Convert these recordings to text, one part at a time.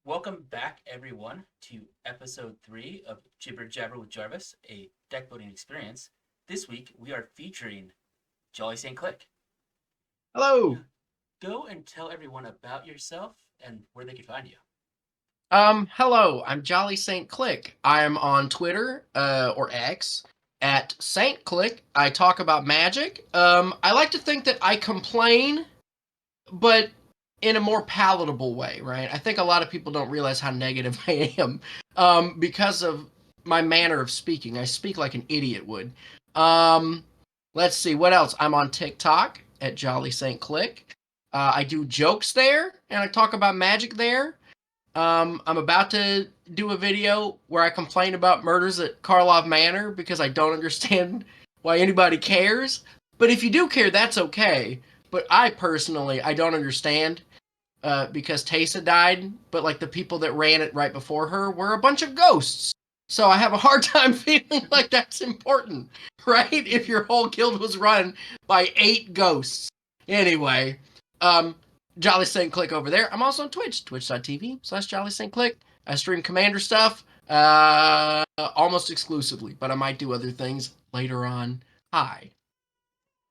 Welcome back, everyone, to episode 3 of Jibber with Jarvis, a deck building experience. This week, we are featuring JollySaintClick. Hello. Go and tell everyone about yourself and where they can find you. Hello. I'm JollySaintClick. I'm on Twitter, or X, at SaintClick. I talk about magic. I like to think that I complain, but in a more palatable way, right? I think a lot of people don't realize how negative I am, because of my manner of speaking. I speak like an idiot would. Um, let's see, what else? I'm on TikTok at JollySaintClick. I do jokes there, and I talk about magic there. I'm about to do a video where I complain about murders at Karlov Manor because I don't understand why anybody cares. But if you do care, that's okay. But I personally, I don't understand, because Taysa died, but like the people that ran it right before her were a bunch of ghosts. So I have a hard time feeling like that's important, right? If your whole guild was run by 8 ghosts. Anyway, um, JollySaintClick over there. I'm also on Twitch, twitch.tv/JollySaintClick. I stream Commander stuff, almost exclusively, but I might do other things later on. Hi.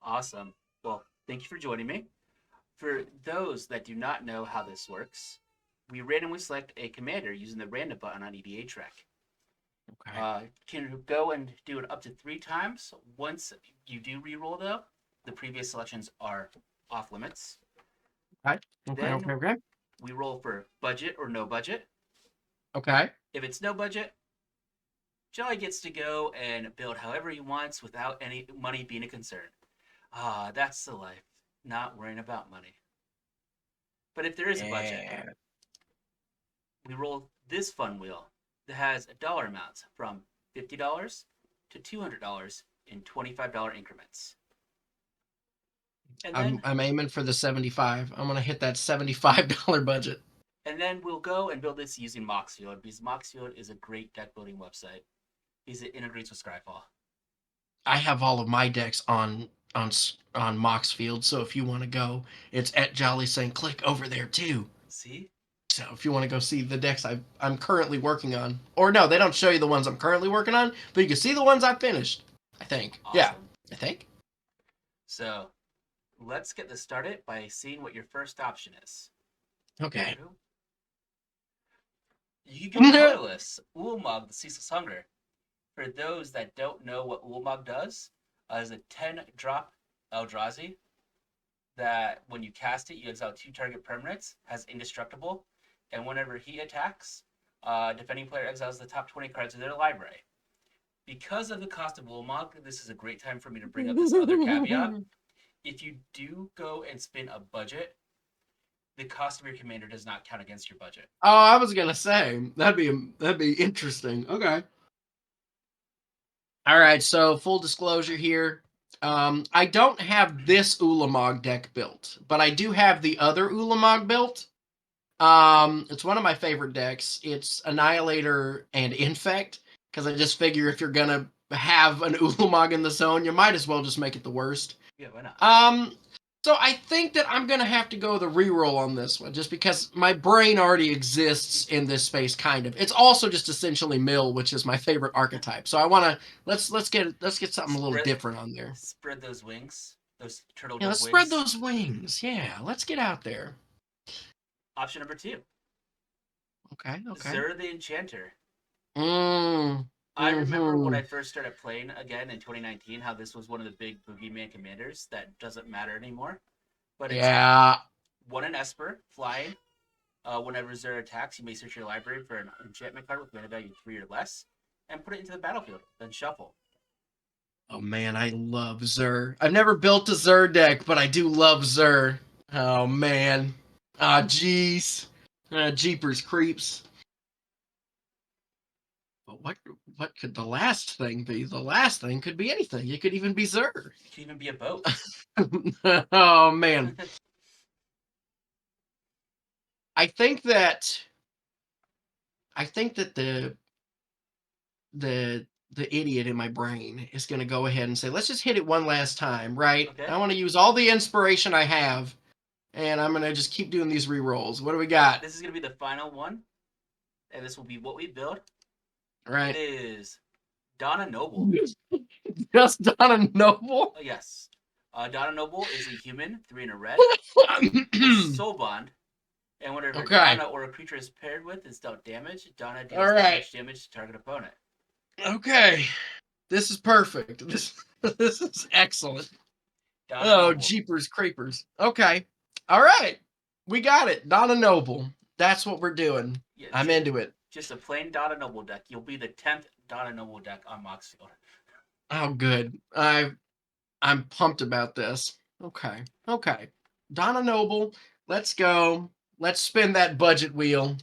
Awesome. Well, thank you for joining me. For those that do not know how this works, we randomly select a commander using the random button on EDHREC. Okay. Can go and do it up to 3 times. Once you do reroll, though, the previous selections are off limits. Okay. Then we roll for budget or no budget. Okay. If it's no budget, Jolly gets to go and build however he wants without any money being a concern. That's the life, not worrying about money. But if there is a budget, we roll this fun wheel that has dollar amounts from $50 to $200 in $25 increments. And then I'm aiming for the 75. I'm gonna hit that $75 budget. And then we'll go and build this using Moxfield, because Moxfield is a great deck building website because it integrates with Scryfall. I have all of my decks on Moxfield, so if you want to go, it's at JollySaintClick over there too. See? So if you want to go see the decks I'm currently working on, or no, they don't show you the ones I'm currently working on, but you can see the ones I finished. I think. Awesome. Yeah, I think. So let's get this started by seeing what your first option is. Okay. You can go colorless Ulamog, the Ceaseless Hunger. For those that don't know what Ulamog does, is a 10-drop Eldrazi that when you cast it, you exile 2 target permanents, has indestructible, and whenever he attacks, defending player exiles the top 20 cards of their library. Because of the cost of Ulamog, this is a great time for me to bring up this other caveat. If you do go and spin a budget, the cost of your commander does not count against your budget. Oh, I was gonna say that'd be interesting. Okay. All right. So full disclosure here, I don't have this Ulamog deck built, but I do have the other Ulamog built. It's one of my favorite decks. It's Annihilator and Infect, because I just figure if you're gonna have an Ulamog in the zone, you might as well just make it the worst. Yeah, why not? So I think that I'm gonna have to go the reroll on this one, just because my brain already exists in this space, kind of. It's also just essentially mill, which is my favorite archetype. So I wanna let's get something a little different on there. Spread those wings, those turtle. Yeah, let's spread those wings. Yeah, let's get out there. Option number 2. Okay. Zur the Enchanter. Mm. I remember when I first started playing again in 2019, how this was one of the big boogeyman commanders that doesn't matter anymore. But it's 1 in Esper, flying. Whenever Zur attacks, you may search your library for an enchantment card with mana value 3 or less, and put it into the battlefield, then shuffle. Oh man, I love Zur. I've never built a Zur deck, but I do love Zur. Oh man. Ah, jeez. Jeepers creeps. But what could the last thing be? The last thing could be anything. It could even be Zur. It could even be a boat. Oh man. I think that the idiot in my brain is going to go ahead and say, let's just hit it one last time, right? Okay. I want to use all the inspiration I have, and I'm going to just keep doing these rerolls. What do we got? This is going to be the final one. and this will be what we build. Right. It is Donna Noble. Just Donna Noble. Yes. Donna Noble is a human, 3 in a red, with soul bond, and whenever Okay. Donna or a creature is paired with is dealt damage, Donna All deals that right. much damage to target opponent. Okay. This is perfect. This is excellent. Donna Oh, Noble. jeepers creepers. Okay. All right. We got it. Donna Noble. That's what we're doing. Yeah, I'm into it. just a plain Donna Noble deck. You'll be the 10th Donna Noble deck on Moxfield. Oh, good. I'm pumped about this. Okay. Okay. Donna Noble. Let's go. Let's spin that budget wheel.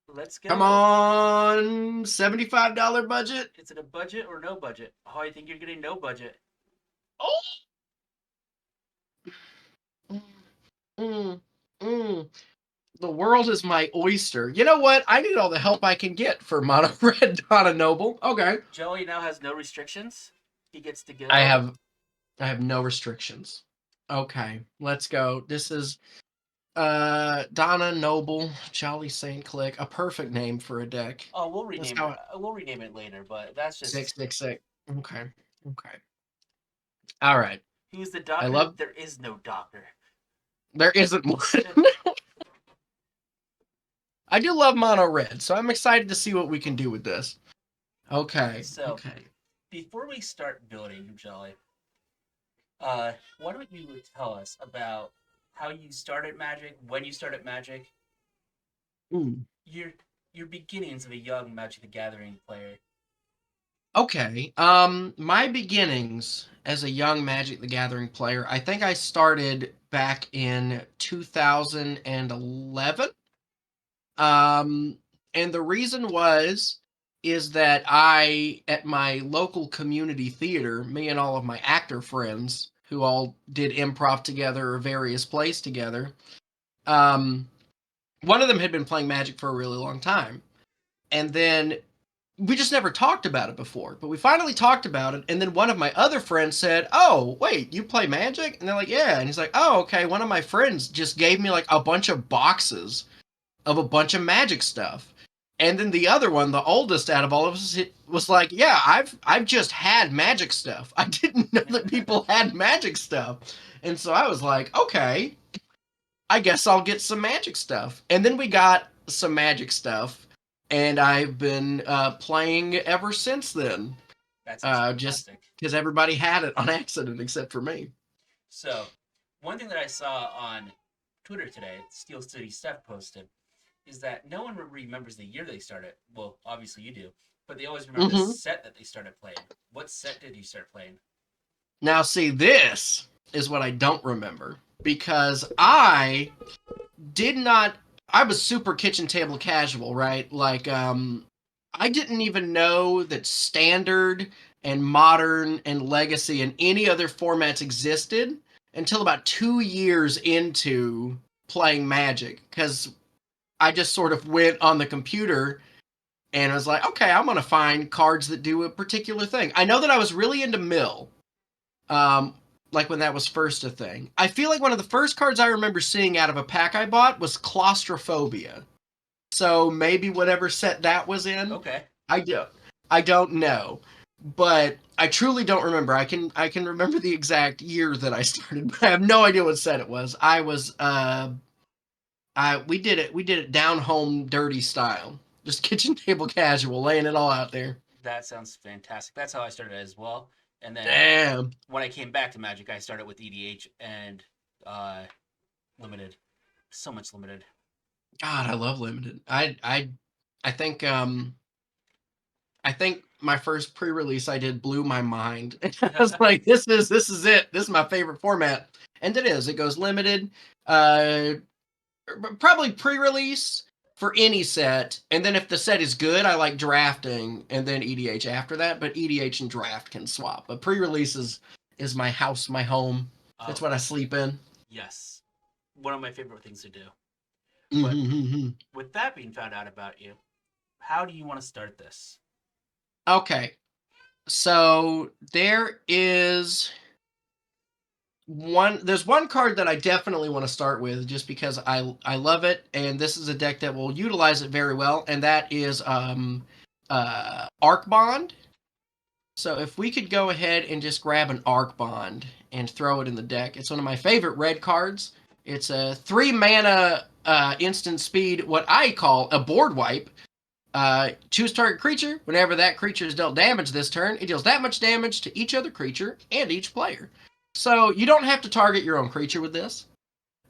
Let's Come go. on. $75 budget. Is it a budget or no budget? Oh, I think you're getting no budget. Oh. Mm, mm. The world is my oyster. You know what? I need all the help I can get for Mono Red Donna Noble. Okay. Jolly now has no restrictions. He gets to go. I have no restrictions. Okay, let's go. This is Donna Noble, JollySaintClick, a perfect name for a deck. Oh, we'll Let's rename go. it. We'll rename it later, but that's just 666. Okay. Okay. All right. who's the I doctor? love There is no doctor. there isn't one. I do love mono red, so I'm excited to see what we can do with this. Okay. So, Okay. before we start building, Jolly, why don't you tell us about how you started Magic, when you started Magic, Mm. your your beginnings of a young Magic the Gathering player. Okay. My beginnings as a young Magic the Gathering player, I think I started back in 2011. Um, and the reason is that at my local community theater, me and all of my actor friends who all did improv together or various plays together, um, one of them had been playing Magic for a really long time. And then we just never talked about it before, but we finally talked about it. And then one of my other friends said, "Oh, wait, you play Magic?" And they're like, "Yeah." And he's like, "Oh, okay." One of my friends just gave me like a bunch of boxes of a bunch of Magic stuff. And then the other one, the oldest out of all of us, was like, "Yeah, I've just had Magic stuff. I didn't know that people had Magic stuff." And so I was like, "Okay, I guess I'll get some Magic stuff." And then we got some Magic stuff, and I've been playing ever since then. That sounds Just fantastic. because everybody had it on accident except for me. So, one thing that I saw on Twitter today, Steel City Steph posted, is that no one remembers the year they started. Well, obviously you do, but they always remember the Hmm. set that they started playing. What set did you start playing? Now, see, this is what I don't remember because I did not. I was super kitchen table casual, right? Like, I didn't even know that standard and modern and legacy and any other formats existed until about 2 years into playing Magic because I just sort of went on the computer and was like, okay, I'm going to find cards that do a particular thing. I know that I was really into Mill, um, like when that was first a thing. I feel like one of the first cards I remember seeing out of a pack I bought was Claustrophobia. So maybe whatever set that was in. Okay. I don't know. But I truly don't remember. I can remember the exact year that I started, but I have no idea what set it was. I was we did it down home dirty style. Just kitchen table casual, laying it all out there. That sounds fantastic. That's how I started as well. And then Damn. when I came back to Magic, I started with EDH and limited. So much limited. God, I love limited. I think I think my first pre-release I did blew my mind. I was like, this is it. This is my favorite format. And it is. It goes limited, uh probably pre-release for any set. And then if the set is good, I like drafting and then EDH after that, but EDH and draft can swap. But pre-release is my house, my home. That's Oh, what I sleep in. yes. One of my favorite things to do. But Mm-hmm. with that being found out about you, how do you want to start this? Okay. So there is there's one card that I definitely want to start with just because I love it, and this is a deck that will utilize it very well, and that is Arc Bond. So if we could go ahead and just grab an Arc Bond and throw it in the deck, it's one of my favorite red cards. It's a 3 mana instant speed, what I call a board wipe. Choose target creature. Whenever that creature is dealt damage this turn, it deals that much damage to each other creature and each player. So you don't have to target your own creature with this.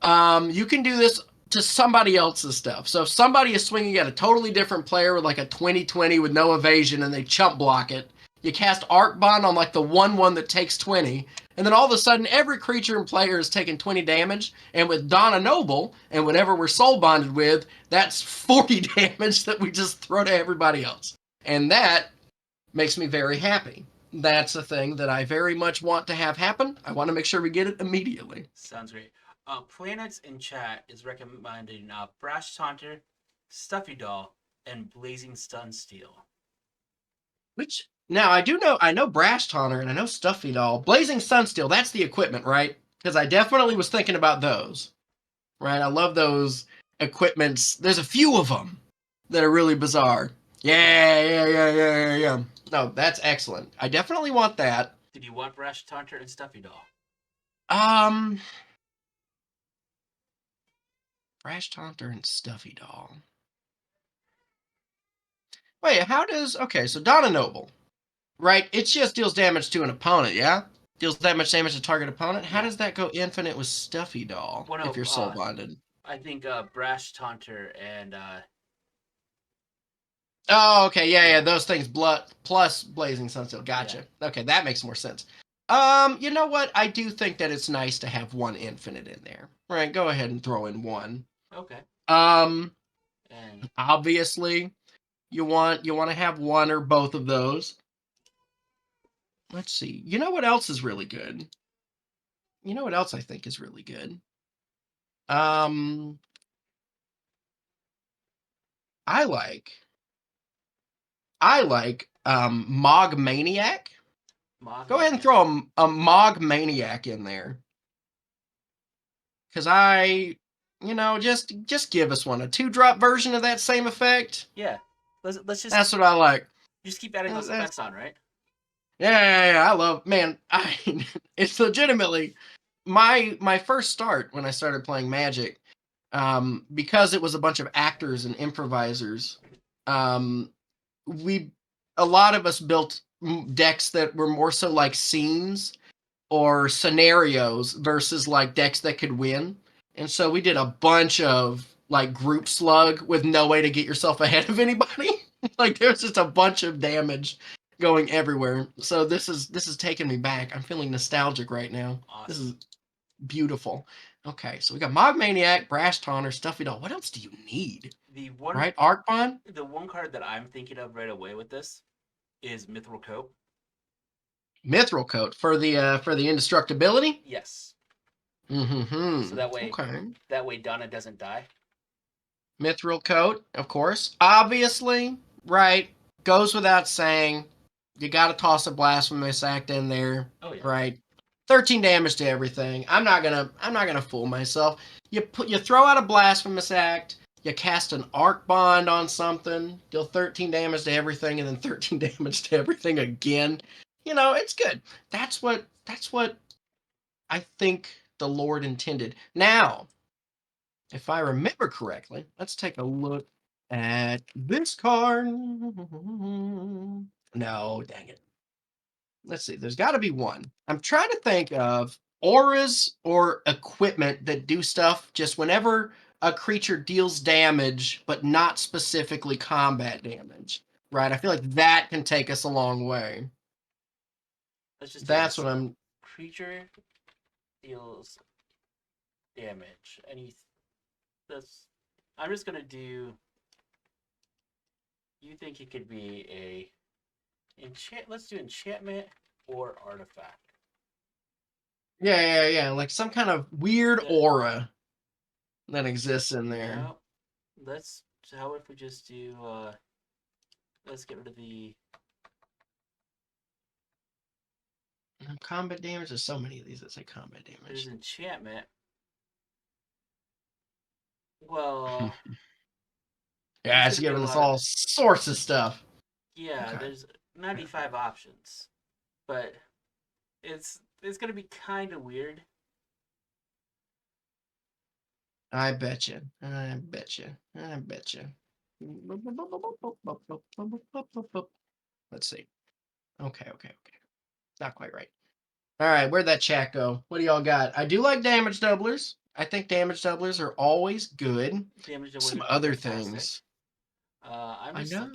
You can do this to somebody else's stuff. So if somebody is swinging at a totally different player with like a 20/20 with no evasion and they chump block it, you cast Arc Bond on like the 1/1 that takes 20, and then all of a sudden every creature and player is taking 20 damage, and with Donna Noble and whatever we're soul bonded with, that's 40 damage that we just throw to everybody else. And that makes me very happy. That's a thing that I very much want to have happen. I want to make sure we get it immediately. Sounds great. Planets in chat is recommending Brash Taunter, Stuffy Doll, and Blazing Sunsteel. Which now I know Brash Taunter and I know Stuffy Doll. Blazing Sunsteel, that's the equipment, right? Because I definitely was thinking about those. Right? I love those equipments. There's a few of them that are really bizarre. Yeah. No, that's excellent. I definitely want that. Did you want Brash Taunter and Stuffy Doll? Brash Taunter and Stuffy Doll. Wait, how does okay? So Donna Noble, right? It just deals damage to an opponent, yeah? Deals that much damage to target opponent. How does that go infinite with Stuffy Doll Well, no, if you're soul bonded? I think Brash Taunter and Oh, okay, yeah, those things plus Blazing Sunsteel. Gotcha. Yeah. Okay, that makes more sense. You know what? I do think that it's nice to have one infinite in there. Right, go ahead and throw in one. Okay. And obviously you want to have one or both of those. Let's see. You know what else is really good? You know what else I think is really good? I like Mog Maniac. Go ahead and throw a Mog Maniac in there. Because just give us one. A 2-drop version of that same effect. Yeah. Let's just. That's what I like. Just keep adding those effects on, right? Yeah. I love, man. It's legitimately my first start when I started playing Magic. Because it was a bunch of actors and improvisers. A lot of us built decks that were more so like scenes or scenarios versus like decks that could win. And so we did a bunch of like group slug with no way to get yourself ahead of anybody. Like there's just a bunch of damage going everywhere. So this is taking me back. I'm feeling nostalgic right now. Awesome. This is beautiful. Okay, so we got Mog Maniac, Brash Taunter, Stuffy Doll. What else do you need? Right, Arc Bond? The one card that I'm thinking of right away with this is Mithril Coat. Mithril Coat for the indestructibility? Yes. Mm-hmm. So that way Donna doesn't die. Mithril Coat, of course. Obviously, right, goes without saying, you gotta toss a Blasphemous Act in there. Oh, yeah. Right? 13 damage to everything. I'm not gonna fool myself. You throw out a Blasphemous Act, you cast an Arc Bond on something, deal 13 damage to everything, and then 13 damage to everything again. It's good. That's what I think the Lord intended. Now, if I remember correctly, let's take a look at this card. No, dang it. Let's see. There's got to be one. I'm trying to think of auras or equipment that do stuff just whenever a creature deals damage, but not specifically combat damage. Right? I feel like that can take us a long way. That's what I'm. Creature deals damage. I'm just gonna do. You think it could be a let's do enchantment or artifact. Yeah. Like some kind of weird aura that exists in there. How if we just do let's get rid of the Combat damage. There's so many of these that say combat There's damage. enchantment. Well, Yeah, there's it's gonna be a giving us lot of all sorts of stuff. yeah. Okay. There's 95 options, but it's gonna be kind of weird. I bet you. I bet you. I bet you. Let's see. Okay. Not quite right. All right, where'd that chat go? What do y'all got? I do like damage doublers. I think damage doublers are always good. Damage Some are other fantastic. things. I'm I just know.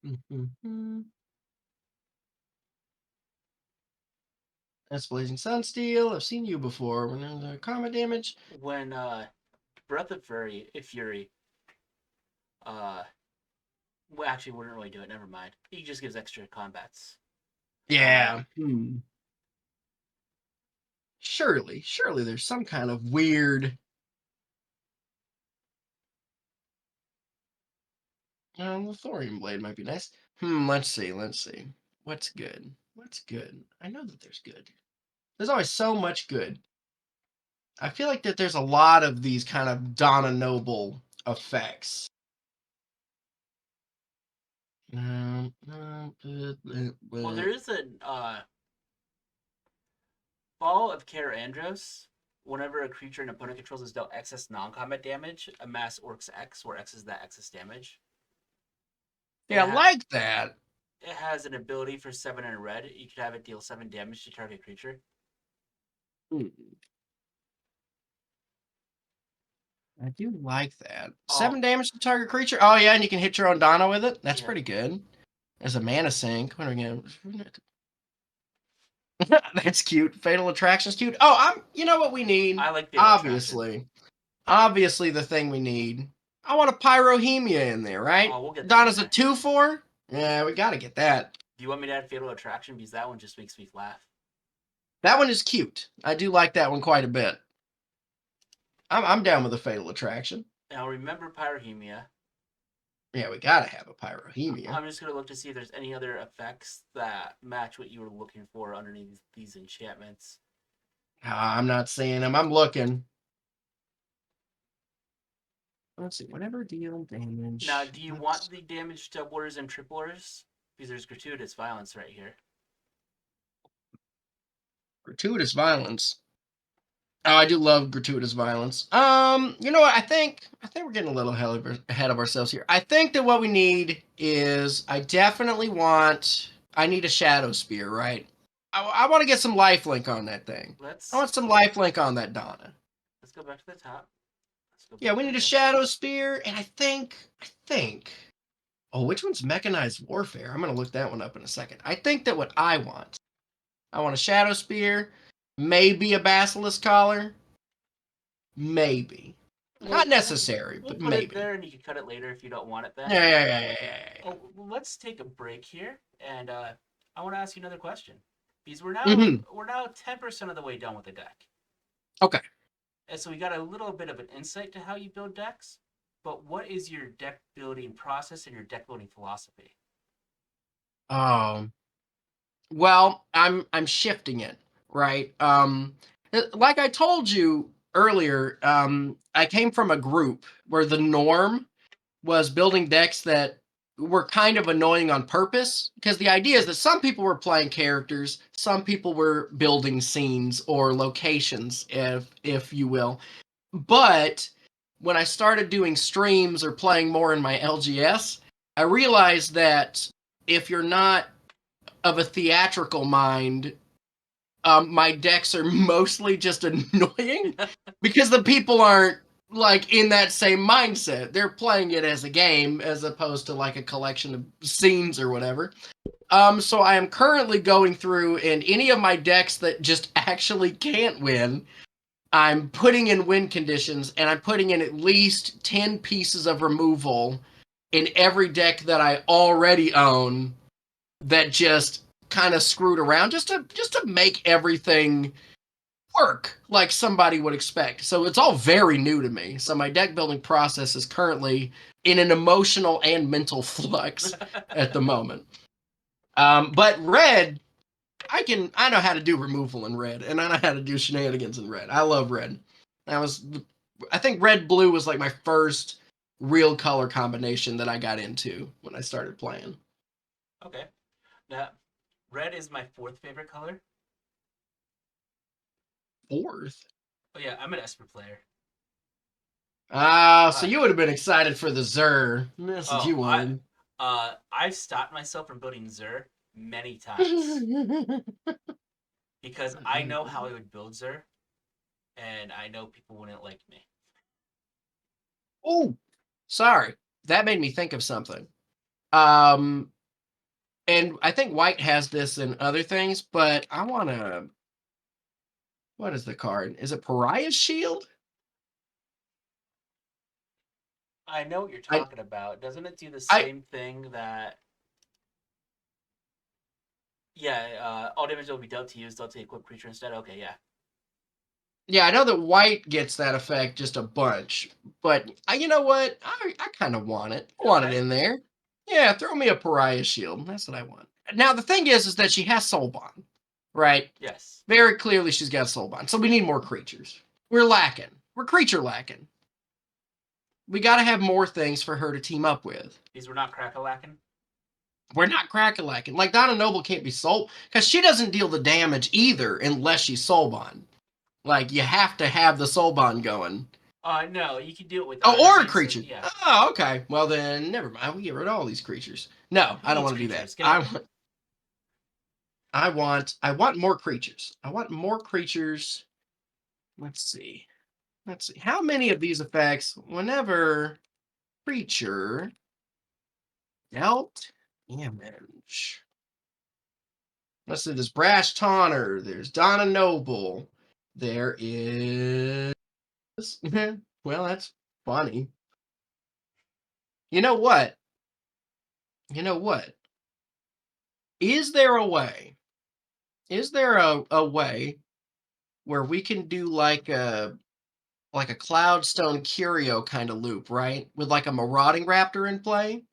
looking. That's Blazing Sunsteel. I've seen you before. When there's a combat damage. When Breath of Fury, uh, well, actually, wouldn't really do it. Never mind. He just gives extra combats. Yeah. Surely there's some kind of weird. The Thorium Blade might be nice. Let's see. What's good? I know that there's good. There's always so much good. I feel like that there's a lot of these kind of Donna Noble effects. Well, there is a Ball of Care Andros. Whenever a creature an opponent controls is dealt excess non-combat damage, amass Orcs X, where X is that excess damage. Yeah, like that. It has an ability for 7 and a red. You could have it deal 7 damage to target creature. I do like that. 7 damage to target creature. Oh yeah, and you can hit your own Donna with it. That's pretty good. As a mana sink. What are we gonna... That's cute. Fatal Attraction's cute. Oh, you know what we need? I like Fatal Attraction. Obviously the thing we need. I want a Pyrohemia in there, right? Oh, we'll get Donna's a 2/4. Yeah, we gotta get that. Do you want me to add Fatal Attraction? Because that one just makes me laugh. That one is cute. I do like that one quite a bit. I'm down with a Fatal Attraction. Now remember Pyrohemia. Yeah, we gotta have a Pyrohemia. I'm just gonna look to see if there's any other effects that match what you were looking for underneath these enchantments. I'm not seeing them. I'm looking. Let's see. Whenever deal damage. Now, do you want the damage doublers and triplers? Because there's gratuitous violence right here. Gratuitous violence. Oh, I do love gratuitous violence. You know what? I think we're getting a little ahead of ourselves here. I think that what we need is I need a Shadow Spear, right? I want to get some lifelink on that thing. I want some lifelink on that Donna. Let's go back to the top. Yeah, we need a Shadow Spear, and I think. Oh, which one's Mechanized Warfare? I'm gonna look that one up in a second. I think that what I want a Shadow Spear, maybe a Basilisk Collar, maybe. Not necessary, but put maybe. It there, and you can cut it later if you don't want it. Then. Yeah. Oh, let's take a break here, and I want to ask you another question because we're now 10% of the way done with the deck. Okay. And so we got a little bit of an insight to how you build decks, but what is your deck building process and your deck building philosophy? Well, I'm shifting it, right? Like I told you earlier, I came from a group where the norm was building decks that were kind of annoying on purpose, because the idea is that some people were playing characters, some people were building scenes or locations, if you will. But when I started doing streams or playing more in my LGS, I realized that if you're not of a theatrical mind, my decks are mostly just annoying because the people aren't like in that same mindset. They're playing it as a game as opposed to like a collection of scenes or whatever. So I am currently going through, and any of my decks that just actually can't win, I'm putting in win conditions, and I'm putting in at least 10 pieces of removal in every deck that I already own that just kind of screwed around just to make everything work like somebody would expect. So it's all very new to me. So my deck building process is currently in an emotional and mental flux at the moment. But red I know how to do removal in red, and I know how to do shenanigans in red. I love red. I think red blue was like my first real color combination that I got into when I started playing. Okay. Now, red is my fourth favorite color. Fourth. Oh yeah, I'm an Esper player. Ah, so Uh, you would have been excited for the Zur. That's what you oh, wanted. I've stopped myself from building Zur many times because I know how I would build Zur, and I know people wouldn't like me. Oh, sorry. That made me think of something. Um, and I think white has this in other things, but I want to. What is the card? Is it Pariah's Shield? I know what you're I, talking about. Doesn't it do the I, same thing that? Yeah, all damage will be dealt to you is dealt to the equipped creature instead. Okay, yeah. yeah, I know that white gets that effect just a bunch, but you know what? I kind of want it. I want it Okay. in there. Yeah, throw me a Pariah Shield. That's what I want. Now the thing is that she has Soul Bond, right? Yes. Very clearly, she's got Soul Bond. So we need more creatures. We're lacking. We're creature lacking. We got to have more things for her to team up with. These were not crack-a-lacking. We're not crack-a-lacking. Like Donna Noble can't be soul because she doesn't deal the damage either unless she's Soul Bond. Like you have to have the Soul Bond going. No, you can do it without Oh, her or a being so. creature. Yeah. Oh, okay. Well then, never mind. We get rid of all these creatures. No, Who I don't needs want to do that. creatures? Get out. I want more creatures. I want more creatures. Let's see. Let's see. How many of these effects, whenever creature dealt damage? Let's see. There's Brash Taunter. There's Donna Noble. There is. Well, that's funny. You know what? You know what? Is there a way? Is there a way where we can do like a Cloudstone Curio kind of loop, right? With like a Marauding Raptor in play.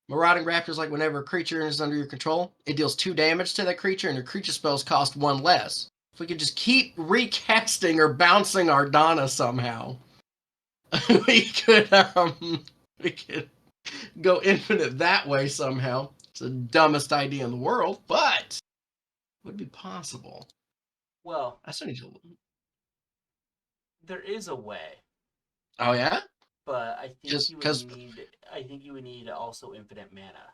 Marauding Raptor is like whenever a creature is under your control, it deals 2 damage to that creature, and your creature spells cost 1 less. If we could just keep recasting or bouncing our Donna somehow, we could we could go infinite that way somehow. It's the dumbest idea in the world, but it would be possible. Well, I still need to. there is a way, Oh yeah, but I think just you would because. need. I think you would need also infinite mana.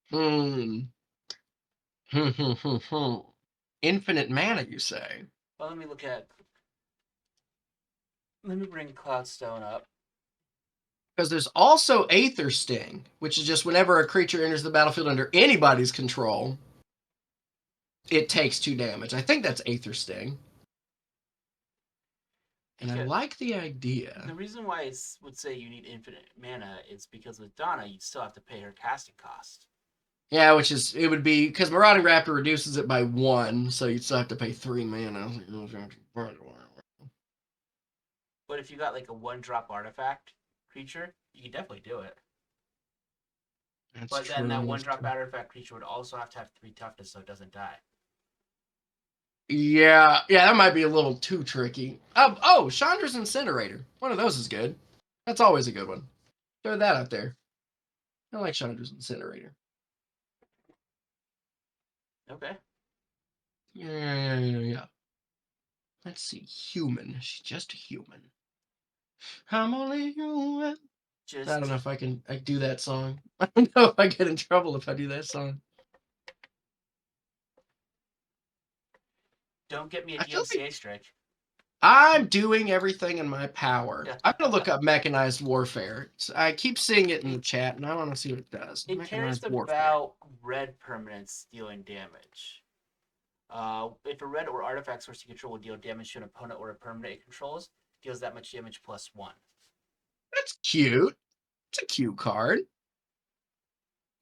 Hmm. Infinite mana, you say? Well, let me look at. Let me bring Cloudstone up. Because there's also Aether Sting, which is just whenever a creature enters the battlefield under anybody's control, it takes 2 damage. I think that's Aether Sting. And I Because like the idea. the reason why I would say you need infinite mana is because with Donna, you'd still have to pay her casting cost. Yeah, which is, it would be, because Marauding Raptor reduces it by 1, so you'd still have to pay 3 mana. But if you got like a 1-drop artifact creature, you could definitely do it. That's But then that true. one That's drop true. artifact creature would also have to have 3 toughness so it doesn't die. Yeah, yeah, that might be a little too tricky. Oh, Chandra's Incinerator. One of those is good. That's always a good one. Throw that out there. I like Chandra's Incinerator. Okay. Yeah. Let's see. Human. She's just a human. I'm only human. I don't Just know if I do that song. I don't know if I get in trouble if I do that song. don't get me a I feel like DMCA strike. I'm doing everything in my power. I'm gonna look up mechanized warfare. I keep seeing it in the chat, and I want to see what it does. It cares Mechanized warfare. about red permanents dealing damage. If a red or artifact source you control will deal damage to an opponent or a permanent it controls, deals that much damage plus 1. That's cute. It's a cute card.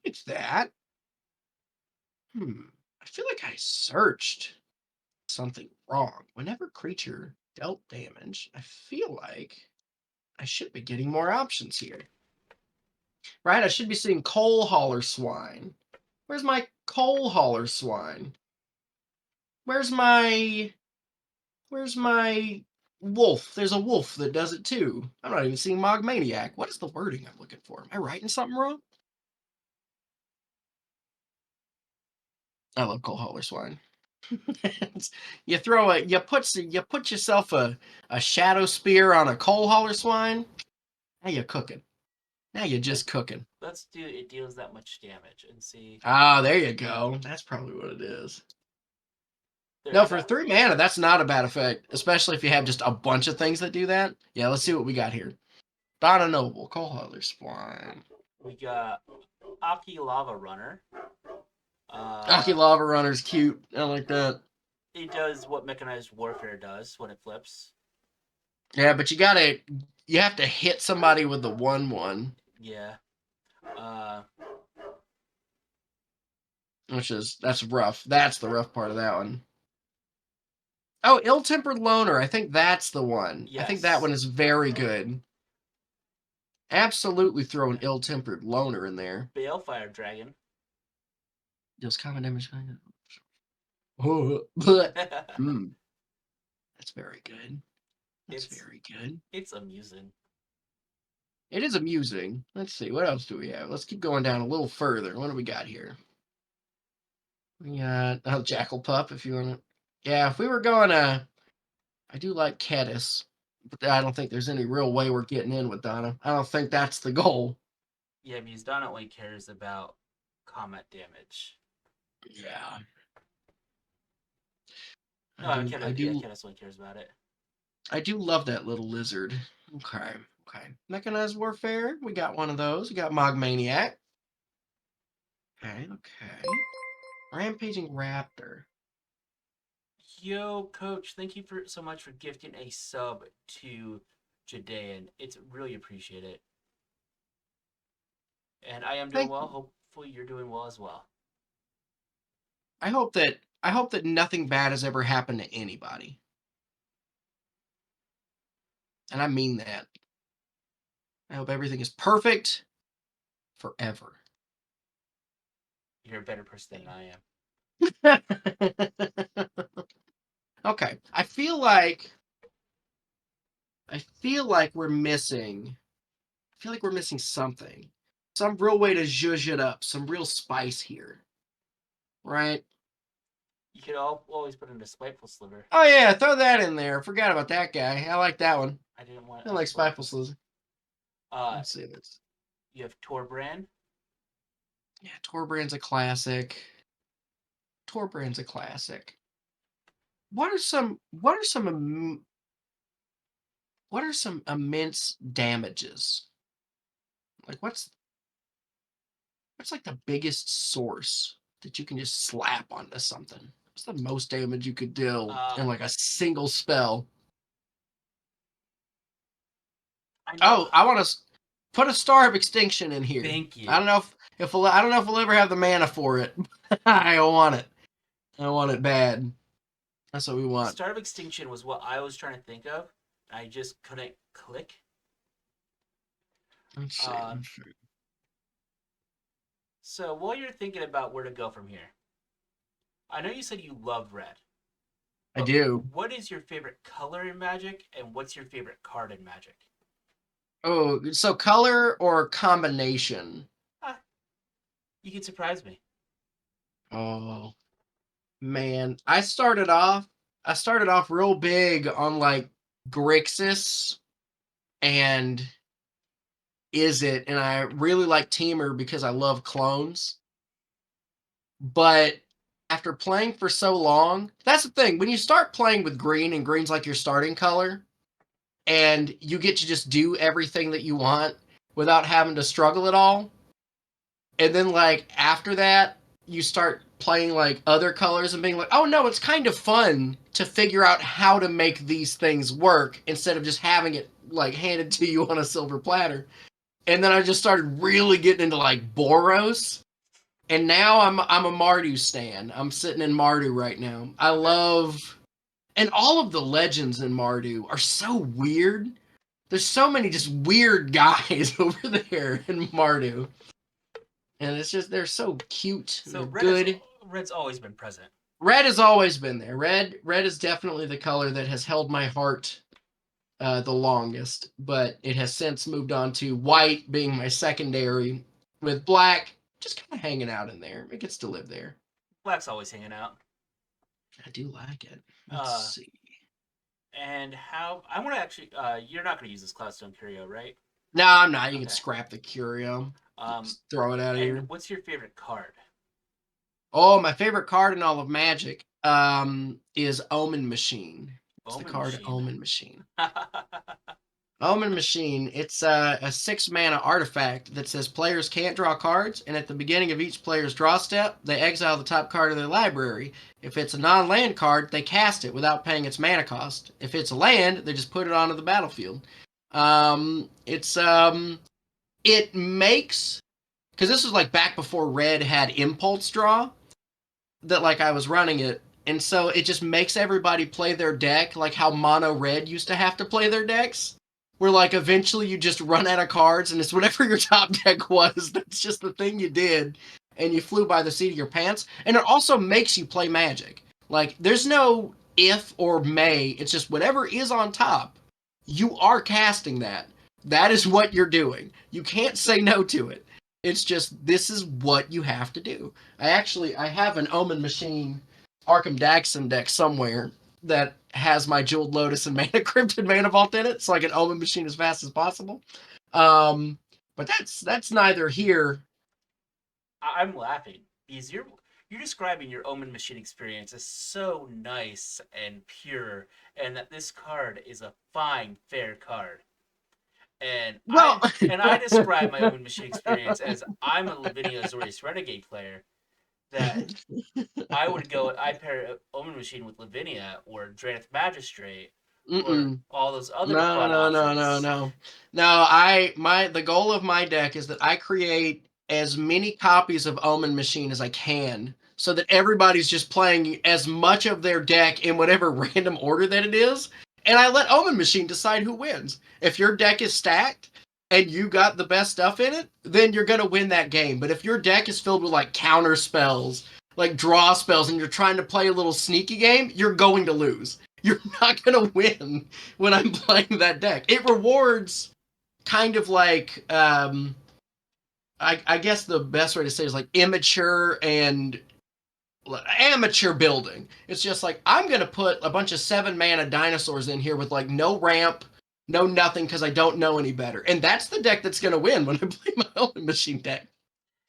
It's that. I feel like I searched something wrong. Whenever creature dealt damage, I feel like I should be getting more options here. Right? I should be seeing Coal Hauler Swine. Where's my Coal Hauler Swine? Where's my wolf? There's a wolf that does it too. I'm not even seeing Mogmaniac. What is the wording I'm looking for? Am I writing something wrong? I love coal hauler swine. You put yourself a shadow spear on a coal hauler swine. Now you're cooking. Now you're just cooking. Let's do it deals that much damage and see. Ah, there you go. That's probably what it is. There, No, for 3 mana, that's not a bad effect, especially if you have just a bunch of things that do that. Yeah, let's see what we got here. Donna Noble, coal hauler swine. We got Aki Lava Runner. Aki Lava Runner's cute. I like that. It does what Mechanized Warfare does when it flips. Yeah, but you have to hit somebody with the 1/1. Yeah. That's rough. That's the rough part of that one. Oh, Ill-Tempered Loner. I think that's the one. Yes. I think that one is very good. Absolutely throw an Ill-Tempered Loner in there. Balefire Dragon. Deals common damage. Oh, but that's very good. That's very good. It's amusing. It is amusing. Let's see. What else do we have? Let's keep going down a little further. What do we got here? We got Jackal Pup, if you want to. Yeah, if we were going to... I do like Caddis, but I don't think there's any real way we're getting in with Donna. I don't think that's the goal. Yeah, because Donna only cares about combat damage. Yeah. Caddis only cares about it. I do love that little lizard. Okay. Mechanized Warfare. We got one of those. We got Mogmaniac. Okay. Rampaging Raptor. Yo, Coach, thank you so much for gifting a sub to Judean. It's really appreciated. And I am doing well. Hopefully you're doing well as well. I hope that nothing bad has ever happened to anybody. And I mean that. I hope everything is perfect forever. You're a better person than I am. Okay. I feel like we're missing something. Some real way to zhuzh it up. Some real spice here. Right? You could always put in a Spiteful Sliver. Oh yeah, throw that in there. Forgot about that guy. I like that one. I like Spiteful Sliver. Let's see this. You have Torbrand. Yeah, Torbrand's a classic. What are some immense damages? Like what's like the biggest source that you can just slap onto something? What's the most damage you could deal in like a single spell? I want to put a Star of Extinction in here. Thank you. I don't know if we'll ever have the mana for it. I want it. I want it bad. That's what we want. Star of Extinction was what I was trying to think of. I just couldn't click. Let's see. So while you're thinking about where to go from here, I know you said you love red. I do. What is your favorite color in Magic, and what's your favorite card in Magic? Oh, so color or combination? You can surprise me. Oh, man. I started off real big on like Grixis and Izzet, and I really like Teamer because I love clones. But after playing for so long, that's the thing. When you start playing with green, and green's like your starting color, and you get to just do everything that you want without having to struggle at all. And then, like, after that, you start playing, like, other colors and being like, oh, no, it's kind of fun to figure out how to make these things work instead of just having it, like, handed to you on a silver platter. And then I just started really getting into, like, Boros. And now I'm a Mardu stan. I'm sitting in Mardu right now. I love... And all of the legends in Mardu are so weird. There's so many just weird guys over there in Mardu. And it's just, they're so cute. So they're good. Red's always been present. Red has always been there. Red is definitely the color that has held my heart the longest, but it has since moved on to white being my secondary, with black just kind of hanging out in there. It gets to live there. Black's always hanging out. I do like it. Let's Uh, see. and how I want to actually. You're not going to use this Cloudstone Curio, right? No, I'm not. You can Okay. scrap the curio. Um, Just throw it out of and here. what's your favorite card? Oh, my favorite card in all of Magic is Omen Machine. It's the Omen card Machine. Omen Machine. Omen Machine, it's a 6-mana artifact that says players can't draw cards, and at the beginning of each player's draw step, they exile the top card of their library. If it's a non-land card, they cast it without paying its mana cost. If it's a land, they just put it onto the battlefield. It makes, because this was like back before Red had Impulse Draw, that like I was running it, and so it just makes everybody play their deck like how Mono Red used to have to play their decks, where like eventually you just run out of cards and it's whatever your top deck was. That's just the thing you did, and you flew by the seat of your pants. And it also makes you play Magic. Like there's no if or may. It's just whatever is on top. You are casting that. That is what you're doing. You can't say no to it. It's just this is what you have to do. I have an Omen Machine Arkham Daxon deck somewhere that has my Jeweled Lotus and Mana Cryptid Mana Vault in it, so I can Omen Machine as fast as possible. But that's neither here. I'm laughing because you're describing your Omen Machine experience as so nice and pure, and that this card is a fine, fair card. And Well, I describe my Omen Machine experience as I'm a Lavinia Azorius Renegade player that I pair Omen Machine with Lavinia or Drannith Magistrate or mm-mm. all those other No, fun no, no, no, options. no. No, the goal of my deck is that I create as many copies of Omen Machine as I can, so that everybody's just playing as much of their deck in whatever random order that it is, and I let Omen Machine decide who wins. If your deck is stacked and you got the best stuff in it, then you're gonna win that game. But if your deck is filled with like counter spells, like draw spells, and you're trying to play a little sneaky game, you're going to lose. You're not gonna win when I'm playing that deck. It rewards kind of like I guess the best way to say it is like immature and amateur building. It's just like I'm gonna put a bunch of 7-mana dinosaurs in here with like no ramp, no nothing because I don't know any better. And that's the deck that's gonna win when I play my own machine deck.